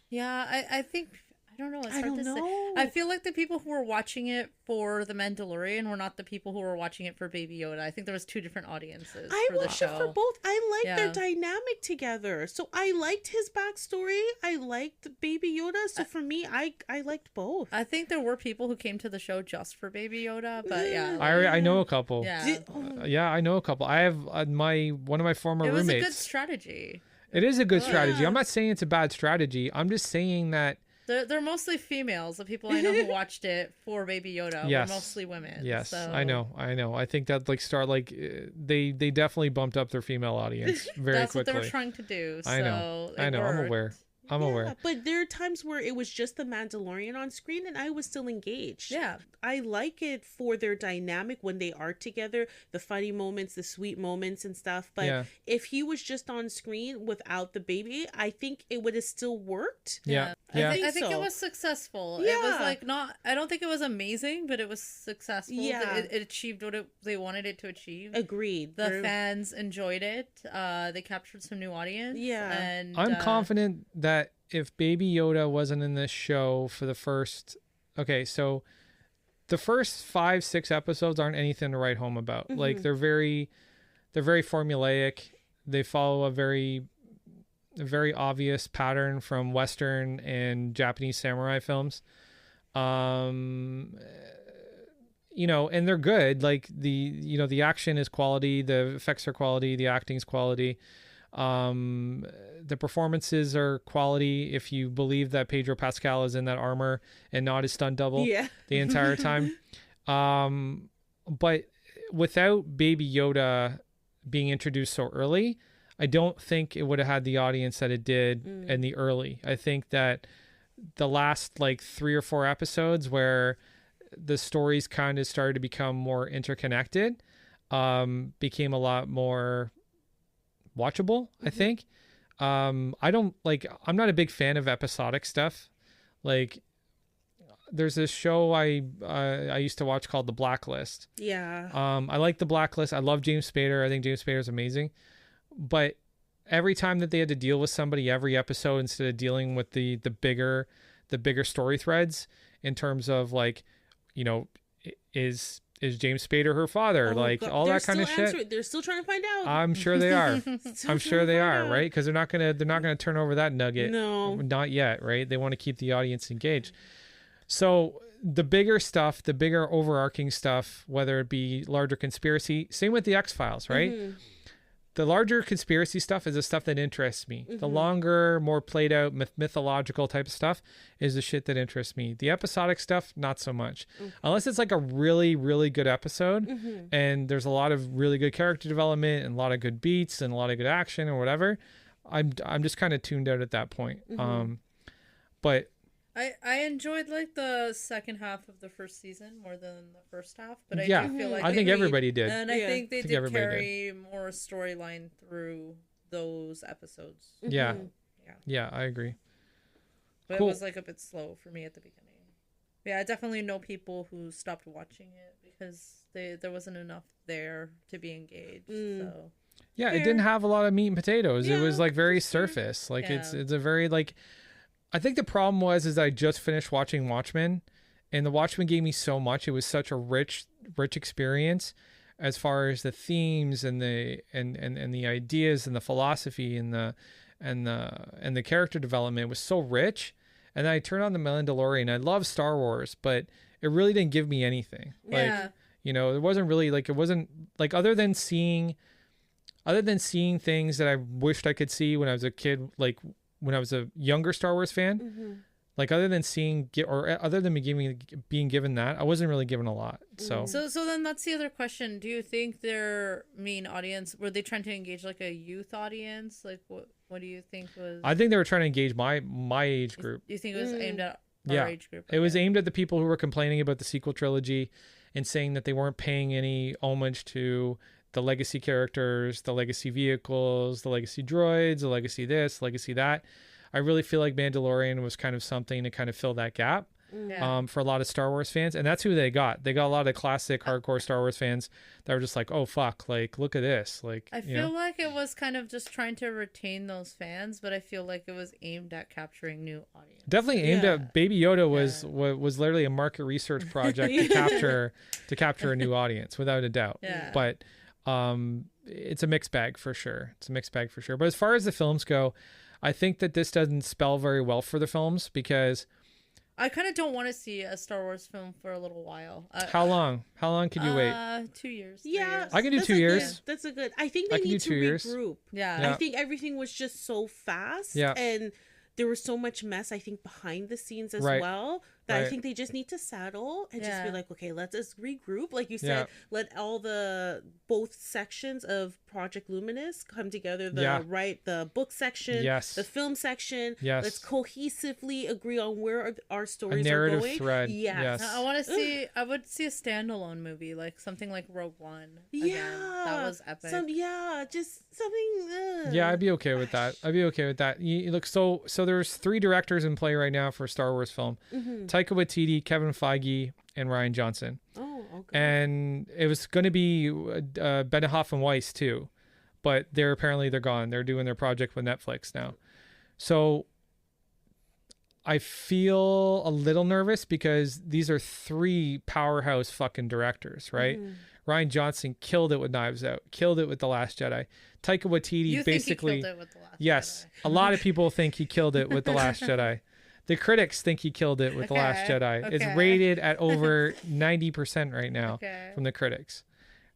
Yeah, I think I don't know. It's I hard don't to know. say. I feel like the people who were watching it for The Mandalorian were not the people who were watching it for Baby Yoda. I think there was two different audiences I for the watched show. it for both. I liked their Yeah. dynamic together. So I liked his backstory. I liked Baby Yoda. So for me, I liked both. I think there were people who came to the show just for Baby Yoda, but yeah. I know a couple. Yeah. Yeah, I know a couple. I have one of my former It was roommates. a good strategy. It is a good strategy. I'm not saying it's a bad strategy. I'm just saying that They're mostly females. The people I know who watched it for Baby Yoda Yes. were mostly women. yes, so. I know. I think that they definitely bumped up their female audience very That's quickly. what they were trying to do. I know. So I'm it aware. worked. I'm aware. But there are times where it was just the Mandalorian on screen and I was still engaged. Yeah. I like it for their dynamic when they are together, the funny moments, the sweet moments and stuff. But if he was just on screen without the baby, I think it would have still worked. Yeah. I think it was successful. It was like I don't think it was amazing, but it was successful. Yeah. It achieved what they wanted it to achieve. Agreed. The fans enjoyed it. They captured some new audience. Yeah. And I'm confident that if Baby Yoda wasn't in this show for the first... Okay, so the first 5-6 episodes aren't anything to write home about. Mm-hmm. Like, they're very formulaic. They follow a very obvious pattern from Western and Japanese samurai films. You know, and they're good. Like, the action is quality, the effects are quality, the acting's quality. The performances are quality if you believe that Pedro Pascal is in that armor and not his stunt double the entire time. But without Baby Yoda being introduced so early, I don't think it would have had the audience that it did in the early. I think that the last like 3 or 4 episodes where the stories kind of started to become more interconnected, became a lot more watchable, I think. I'm not a big fan of episodic stuff. Like, there's this show I used to watch called The Blacklist. Yeah. I like The Blacklist. I love James Spader. I think James Spader is amazing. But every time that they had to deal with somebody every episode, instead of dealing with the bigger story threads in terms of, like, you know, is James Spader her father? All that kind of shit. They're still trying to find out. I'm sure they are. I'm sure they are, right? Because they're not gonna turn over that nugget. No, not yet, right? They want to keep the audience engaged. So the bigger stuff, the bigger overarching stuff, whether it be larger conspiracy, same with the X-Files, right? Mm-hmm. The larger conspiracy stuff is the stuff that interests me. The longer, more played out mythological type of stuff is the shit that interests me. The episodic stuff, not so much. Unless it's like a really, really good episode and there's a lot of really good character development and a lot of good beats and a lot of good action or whatever. I'm just kind of tuned out at that point. But I enjoyed like the second half of the first season more than the first half, but I yeah, do feel like I think everybody did. And I think they did carry did. more storyline through those episodes. Yeah, I agree. But Cool. it was like a bit slow for me at the beginning. Yeah, I definitely know people who stopped watching it because there wasn't enough there to be engaged. So yeah, it didn't have a lot of meat and potatoes. It was like very surface. Like it's a very like. I think the problem was I just finished watching Watchmen, and the Watchmen gave me so much. It was such a rich experience, as far as the themes and the ideas and the philosophy and the character development. It was so rich. And then I turned on The Mandalorian. I love Star Wars, but it really didn't give me anything. Like, you know, it wasn't really like, it wasn't like, other than seeing things that I wished I could see when I was a kid, like when I was a younger Star Wars fan, like other than me being given that, I wasn't really given a lot. So then that's the other question. Do you think their main audience, were they trying to engage like a youth audience? Like what do you think was? I think they were trying to engage my age group. Do you think it was aimed at our age group? It was aimed at the people who were complaining about the sequel trilogy and saying that they weren't paying any homage to the legacy characters, the legacy vehicles, the legacy droids, the legacy this, legacy that. I really feel like Mandalorian was kind of something to kind of fill that gap for a lot of Star Wars fans. And that's who they got. They got a lot of classic hardcore Star Wars fans that were just like, oh, fuck, like, look at this. Like, I feel like it was kind of just trying to retain those fans, but I feel like it was aimed at capturing new audience. Definitely aimed at Baby Yoda was literally a market research project to capture a new audience, without a doubt. Yeah. But it's a mixed bag for sure. But as far as the films go, I think that this doesn't spell very well for the films, because I kind of don't want to see a Star Wars film for a little while. How long can you wait? 2 years. Yeah, I can do 2 years. That's a good. I think they need to regroup. Yeah. I think everything was just so fast. Yeah. And there was so much mess, I think, behind the scenes as well. that I Right. think they just need to settle and just be Yeah. like, okay, let's just regroup. Like you said, let all both sections of Project Luminous come together. The book section, Yes. the film section. Yes. Let's cohesively agree on where our A stories narrative are going. thread. Yes. Yes. I want to see. I would see a standalone movie, like something like Rogue One. Again. Yeah, That was epic. Just something. Yeah, I'd be okay with that. I'd be okay with that. Look, so there's 3 directors in play right now for a Star Wars film: Taika Waititi, Kevin Feige, and Rian Johnson. Oh, okay. And it was going to be Benioff and Weiss too, but they're gone. They're doing their project with Netflix now. So I feel a little nervous because these are 3 powerhouse fucking directors, right? Rian Johnson killed it with Knives Out, killed it with The Last Jedi. Taika Waititi You basically, think he killed it with The Last yes, Jedi. a lot of people think he killed it with The Last Jedi. The critics think he killed it with The Last Jedi. It's okay. rated at over 90% right now Okay. from the critics,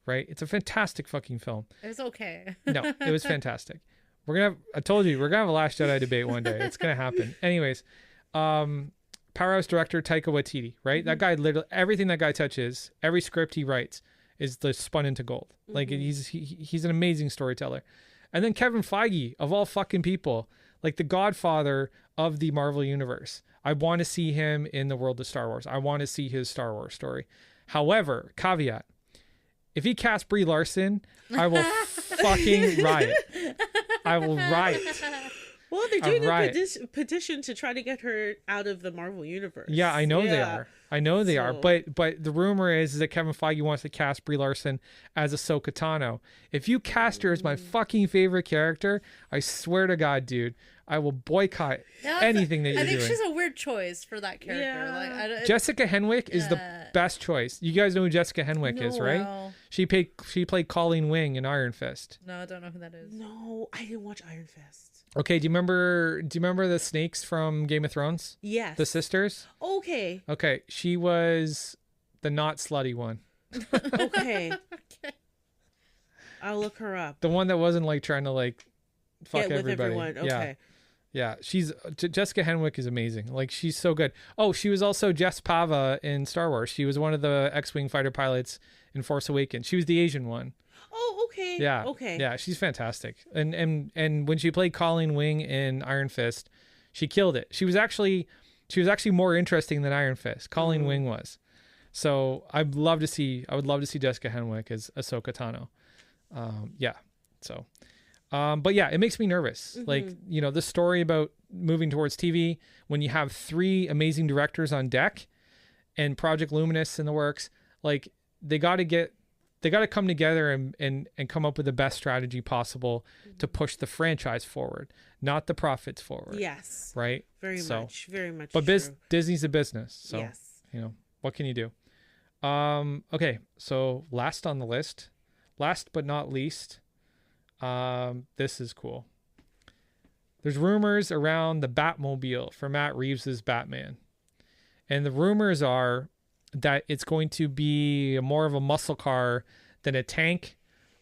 right? It's a fantastic fucking film. It was okay. No, it was fantastic. I told you, we're going to have a Last Jedi debate one day. It's going to happen. Anyways, powerhouse director Taika Waititi, right? That guy literally, everything that guy touches, every script he writes is spun into gold. Like he's an amazing storyteller. And then Kevin Feige, of all fucking people, like the godfather of the Marvel universe. I want to see him in the world of Star Wars. I want to see his Star Wars story. However, caveat, if he casts Brie Larson, I will fucking riot. I will riot. Well, they're doing a petition to try to get her out of the Marvel universe. Yeah, I know they are. I know they are. But the rumor is that Kevin Feige wants to cast Brie Larson as Ahsoka Tano. If you cast her as my fucking favorite character, I swear to God, dude, I will boycott anything that you're doing. I think she's a weird choice for that character. Yeah. Like, Jessica Henwick is the best choice. You guys know who Jessica Henwick is, right? No. She played Colleen Wing in Iron Fist. No, I don't know who that is. No, I didn't watch Iron Fist. Okay, do you remember the snakes from Game of Thrones? Yes. The sisters? Okay. Okay, she was the not slutty one. Okay. I'll look her up. The one that wasn't like trying to like fuck Get with everybody. everyone. Okay. Yeah, Jessica Henwick is amazing. Like she's so good. Oh, she was also Jess Pava in Star Wars. She was one of the X-wing fighter pilots in Force Awakens. She was the Asian one. Oh, okay. Yeah. Okay. Yeah, she's fantastic. And when she played Colleen Wing in Iron Fist, she killed it. She was actually more interesting than Iron Fist. Colleen Wing was. So I would love to see Jessica Henwick as Ahsoka Tano. But yeah, it makes me nervous. Like, you know, the story about moving towards TV when you have 3 amazing directors on deck and Project Luminous in the works, like they got to come together and come up with the best strategy possible to push the franchise forward, not the profits forward. Yes. Right? Very much. But true. Disney's a business. So, yes. you know, what can you do? Okay. So last but not least, this is cool. There's rumors around the Batmobile for Matt Reeves's Batman. And the rumors are that it's going to be more of a muscle car than a tank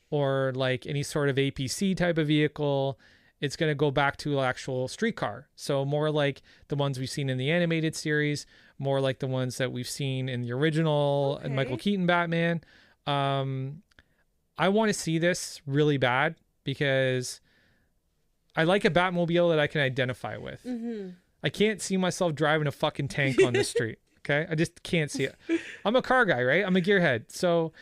or like any sort of APC type of vehicle. It's going to go back to an actual street car. So more like the ones we've seen in the animated series, more like the ones that we've seen in the original Michael Keaton Batman. I want to see this really bad because I like a Batmobile that I can identify with. I can't see myself driving a fucking tank on the street. Okay. I just can't see it. I'm a car guy, right? I'm a gearhead. So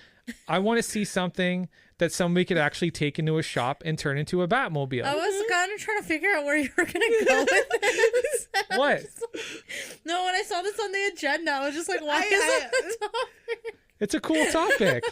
I want to see something that somebody could actually take into a shop and turn into a Batmobile. I was kind of trying to figure out where you were going to go with this. What? No, when I saw this on the agenda, I was just like, why is that the topic? It's a cool topic.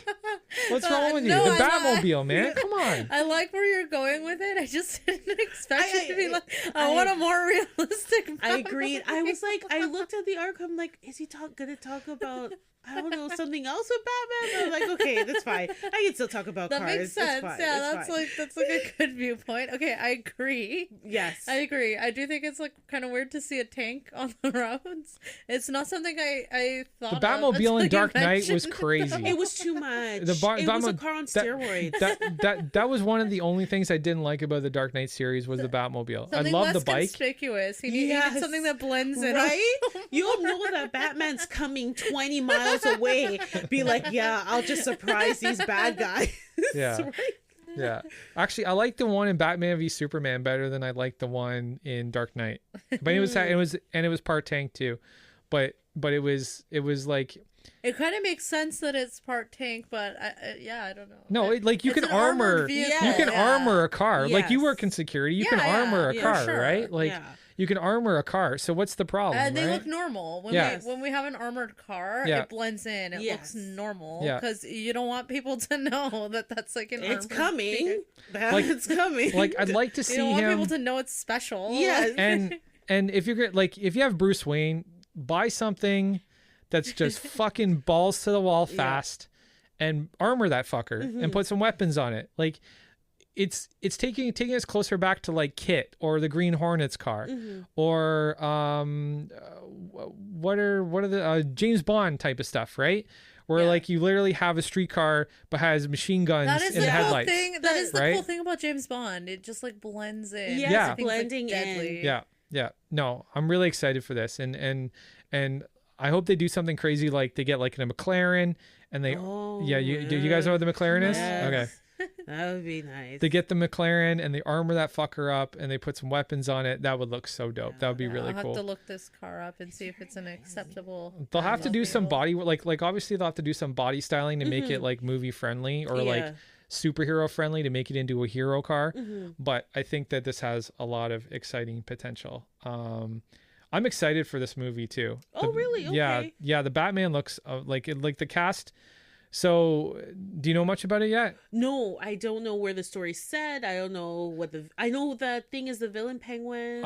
What's wrong with you? No, The Batmobile, man. Come on. I like where you're going with it. I just didn't expect it to be like, I want a more realistic Batmobile. I agreed. I was like, I looked at the arc. I'm like, is he gonna talk about, I don't know, something else with Batman? I'm like, okay, that's fine. I can still talk about That cars. makes sense. It's fine. Yeah, It's fine. that's like a good viewpoint. Okay, I agree. Yes. I agree. I do think it's like kind of weird to see a tank on the roads. It's not something I thought The Batmobile of in until Dark you Knight was mentioned it, crazy. though. It was too much. It was a car on steroids. That that was one of the only things I didn't like about the Dark Knight series was the Batmobile. I Something love less the bike. conspicuous. He needed something that blends in. Right? You'll know that Batman's coming 20 miles away. Be like, yeah, I'll just surprise these bad guys. Yeah. Right? Yeah. Actually, I like the one in Batman v Superman better than I like the one in Dark Knight. But it was part tank too. But it was like, it kind of makes sense that it's part tank, but I don't know. no, you can an armor, armored vehicle. you can armor a car. Like you Yes. work in security, you Yeah, can armor a yeah, car, sure. right? Like Yeah. you can armor a car. So what's the problem? And they right? look normal. Yeah. When we have an armored car, Yeah. it blends in. It Yes. looks normal. Yeah. Because you don't want people to know that that's like an It's armored coming. vehicle. It's coming. Like I'd like to You see don't want him. people to know it's special. Yes. And if you're if you have Bruce Wayne, buy something that's just fucking balls to the wall fast, and armor that fucker and put some weapons on it. Like it's taking us closer back to like Kit or the Green Hornet's car, or what are the James Bond type of stuff, right? Where like you literally have a streetcar but has machine guns That is in the the cool headlights. thing. That is the right? cool thing about James Bond. It just like blends in. Yes, Yeah. Everything's, like, blending deadly. in. Yeah. No, I'm really excited for this, and I hope they do something crazy like they get like a McLaren, and they do you guys know what the McLaren is? Yes. Okay. That would be nice. They get the McLaren and they armor that fucker up and they put some weapons on it. That would look so dope. That would be really I'll cool. have to look this car up and see if it's an acceptable. They'll have to do some body. body like obviously they'll have to do some body styling to make it like movie friendly or like superhero friendly to make it into a hero car. But I think that this has a lot of exciting potential. I'm excited for this movie too. Oh, really? Okay. Yeah. The Batman looks like the cast. So, do you know much about it yet? No, I don't know where the story's set. I don't know I know the thing is the villain Penguin.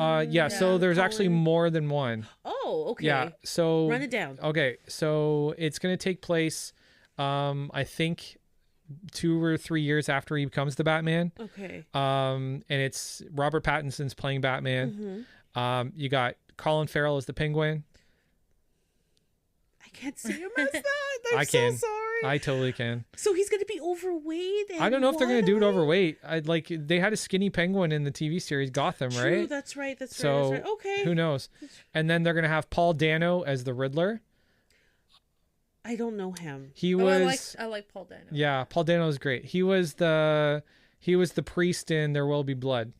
So there's actually Colin. more than one. Oh, okay. Yeah. So Run it down. Okay. So it's going to take place, I think 2 or 3 years after he becomes the Batman. Okay. And it's Robert Pattinson's playing Batman. You got Colin Farrell as the Penguin. I can't see him as that. I can. So sorry. I totally can. So he's gonna be overweight. I don't know if they're going to do it waddling? overweight. They had a skinny penguin in the TV series Gotham, True, right? that's right. That's So right. Okay. who knows? And then they're going to have Paul Dano as the Riddler. I don't know him. He was I like Paul Dano. Yeah, Paul Dano is great. He was the priest in There Will Be Blood.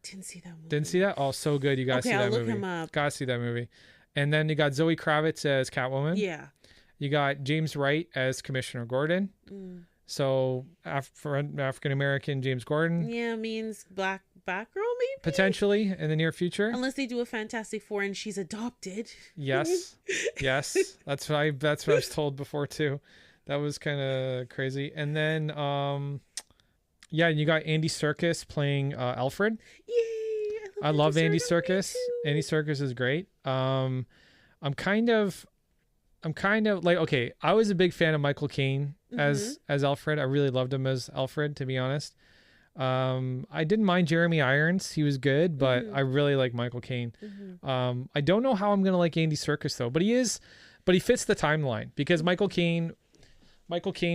Didn't see that movie. Didn't see that? Oh, so good. You gotta see that I'll movie. look him up. Gotta see that movie. And then you got Zoe Kravitz as Catwoman. Yeah. You got James Wright as Commissioner Gordon. So African American James Gordon. Yeah, means black girl maybe. Potentially in the near future. Unless they do a Fantastic Four and she's adopted. Yes. That's what I was told before too. That was kind of crazy. And then you got Andy Serkis playing Alfred. Yay! I love Andy Serkis. Andy Serkis is great. I'm kind of like, okay, I was a big fan of Michael Caine as Alfred. I really loved him as Alfred, to be honest. I didn't mind Jeremy Irons. He was good, but I really like Michael Caine. I don't know how I'm going to like Andy Serkis though, but he fits the timeline because Michael Caine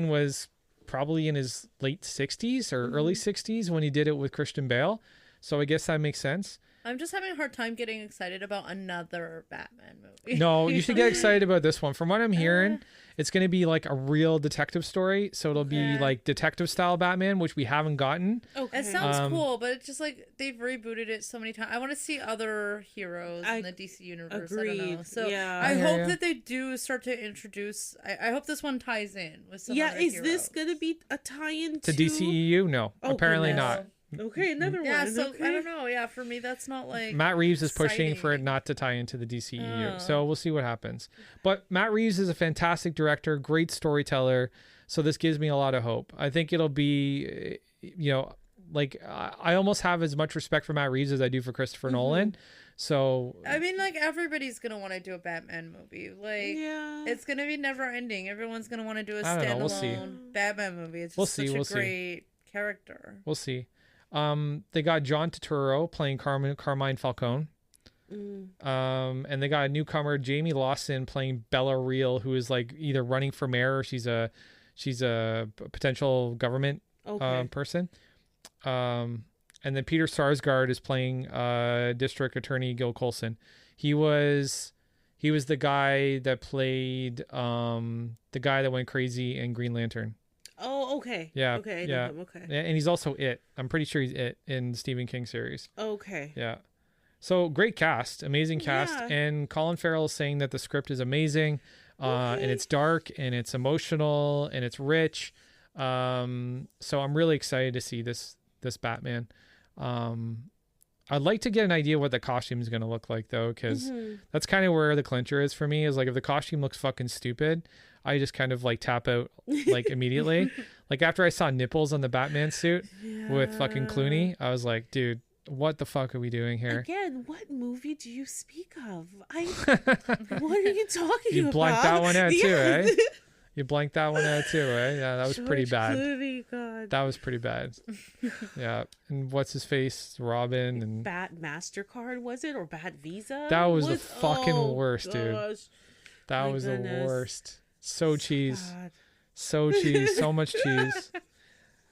was probably in his late 60s or early 60s when he did it with Christian Bale. So I guess that makes sense. I'm just having a hard time getting excited about another Batman movie. No, you should get excited about this one. From what I'm hearing, it's going to be like a real detective story. So it'll be like detective style Batman, which we haven't gotten. Okay. It sounds cool, but it's just like they've rebooted it so many times. I want to see other heroes in the DC universe. Agreed. I don't know. So Yeah. I hope that they do start to introduce. I hope this one ties in with some other is heroes. this gonna be a tie-in To DCEU? No, Oh, apparently goodness. not. Okay, another Yeah, one. so Okay. I don't know. Yeah, for me, that's not like Matt Reeves is pushing for it exciting. not to tie into the DCEU. Oh. So we'll see what happens. But Matt Reeves is a fantastic director, great storyteller. So this gives me a lot of hope. I think it'll be, like I almost have as much respect for Matt Reeves as I do for Christopher Nolan. So I mean, like everybody's gonna want to do a Batman movie. Like, it's gonna be never ending. Everyone's gonna want to do a I don't know, standalone we'll see. Batman movie. It's We'll just see, such we'll a see. great character. we'll see. They got John Turturro playing Carmine Falcone. And they got a newcomer, Jamie Lawson, playing Bella Real, who is like either running for mayor or she's a potential government person. And then Peter Sarsgaard is playing District Attorney Gil Coulson. He was the guy that played the guy that went crazy in Green Lantern. Oh, okay. Yeah. Okay. I yeah. know him. Okay. And he's also It. I'm pretty sure he's It in the Stephen King series. Okay. Yeah. So great cast, amazing cast. Yeah. And Colin Farrell is saying that the script is amazing, and it's dark and it's emotional and it's rich. So I'm really excited to see this Batman. I'd like to get an idea what the costume is going to look like though, because that's kind of where the clincher is for me, is like if the costume looks fucking stupid, I just kind of like tap out like immediately. Like after I saw nipples on the Batman suit with fucking Clooney, I was like, dude, what the fuck are we doing here? Again, what movie do you speak of? What are you talking about? You blanked that one out too, eh? You blanked that one out too, eh? Yeah, that was pretty bad. Clooney, God. That was pretty bad. Yeah. And what's his face? Robin and Bat MasterCard, was it? Or Bat Visa? that was the fucking worst, dude. Gosh. That My was goodness. the worst. So cheese. God. So cheese. So much cheese.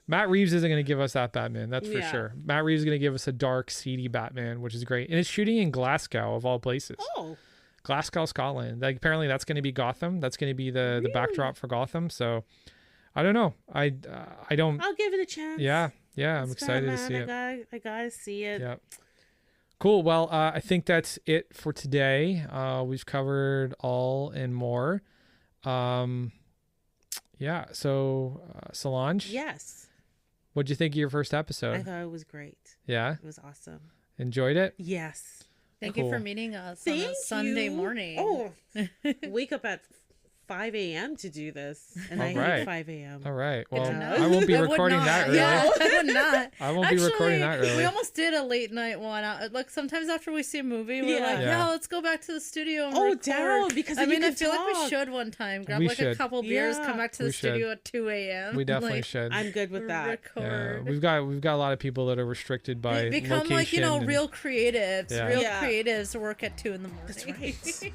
Matt Reeves isn't going to give us that Batman. That's for sure. Matt Reeves is going to give us a dark, seedy Batman, which is great. And it's shooting in Glasgow, of all places. Oh. Glasgow, Scotland. Like apparently that's going to be Gotham. That's going to be the backdrop for Gotham. So I don't know. I don't. I'll give it a chance. Yeah. I'm It's excited to Batman. see it. I gotta see it. Yeah. Cool. Well, I think that's it for today. We've covered all and more. Yeah. So Solange. Yes. What'd you think of your first episode? I thought it was great. Yeah. It was awesome. Enjoyed it? Yes. Thank Cool. you for meeting us on a Sunday morning. Oh, wake up at 5 a.m. to do this, and I Alright. hate 5 a.m. All right. Good Well, to know. I won't be I would recording not. that early. Yeah, I would not. I won't be recording that early. We almost did a late night one. Like sometimes after we see a movie, we're like, Yeah. let's go back to the studio and Oh, record. down, because I then you mean, I can feel like we talk. should one time grab We like should. a couple beers, Yeah. come back to We the studio should. at 2 a.m. We definitely like, should. I'm good with that. Record. Yeah, we've got a lot of people that are restricted by Become location. like and- real creatives. Yeah. Real Yeah. creatives work at 2 in the morning. That's right.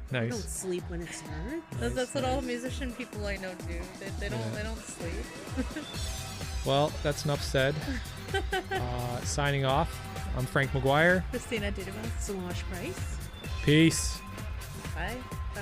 I don't Nice. sleep when it's dark. That's what all musician people I know do. They don't sleep. Well, that's enough said. Signing off. I'm Frank McGuire. Kristina Didimas. Solange Price. Peace. Bye. Bye.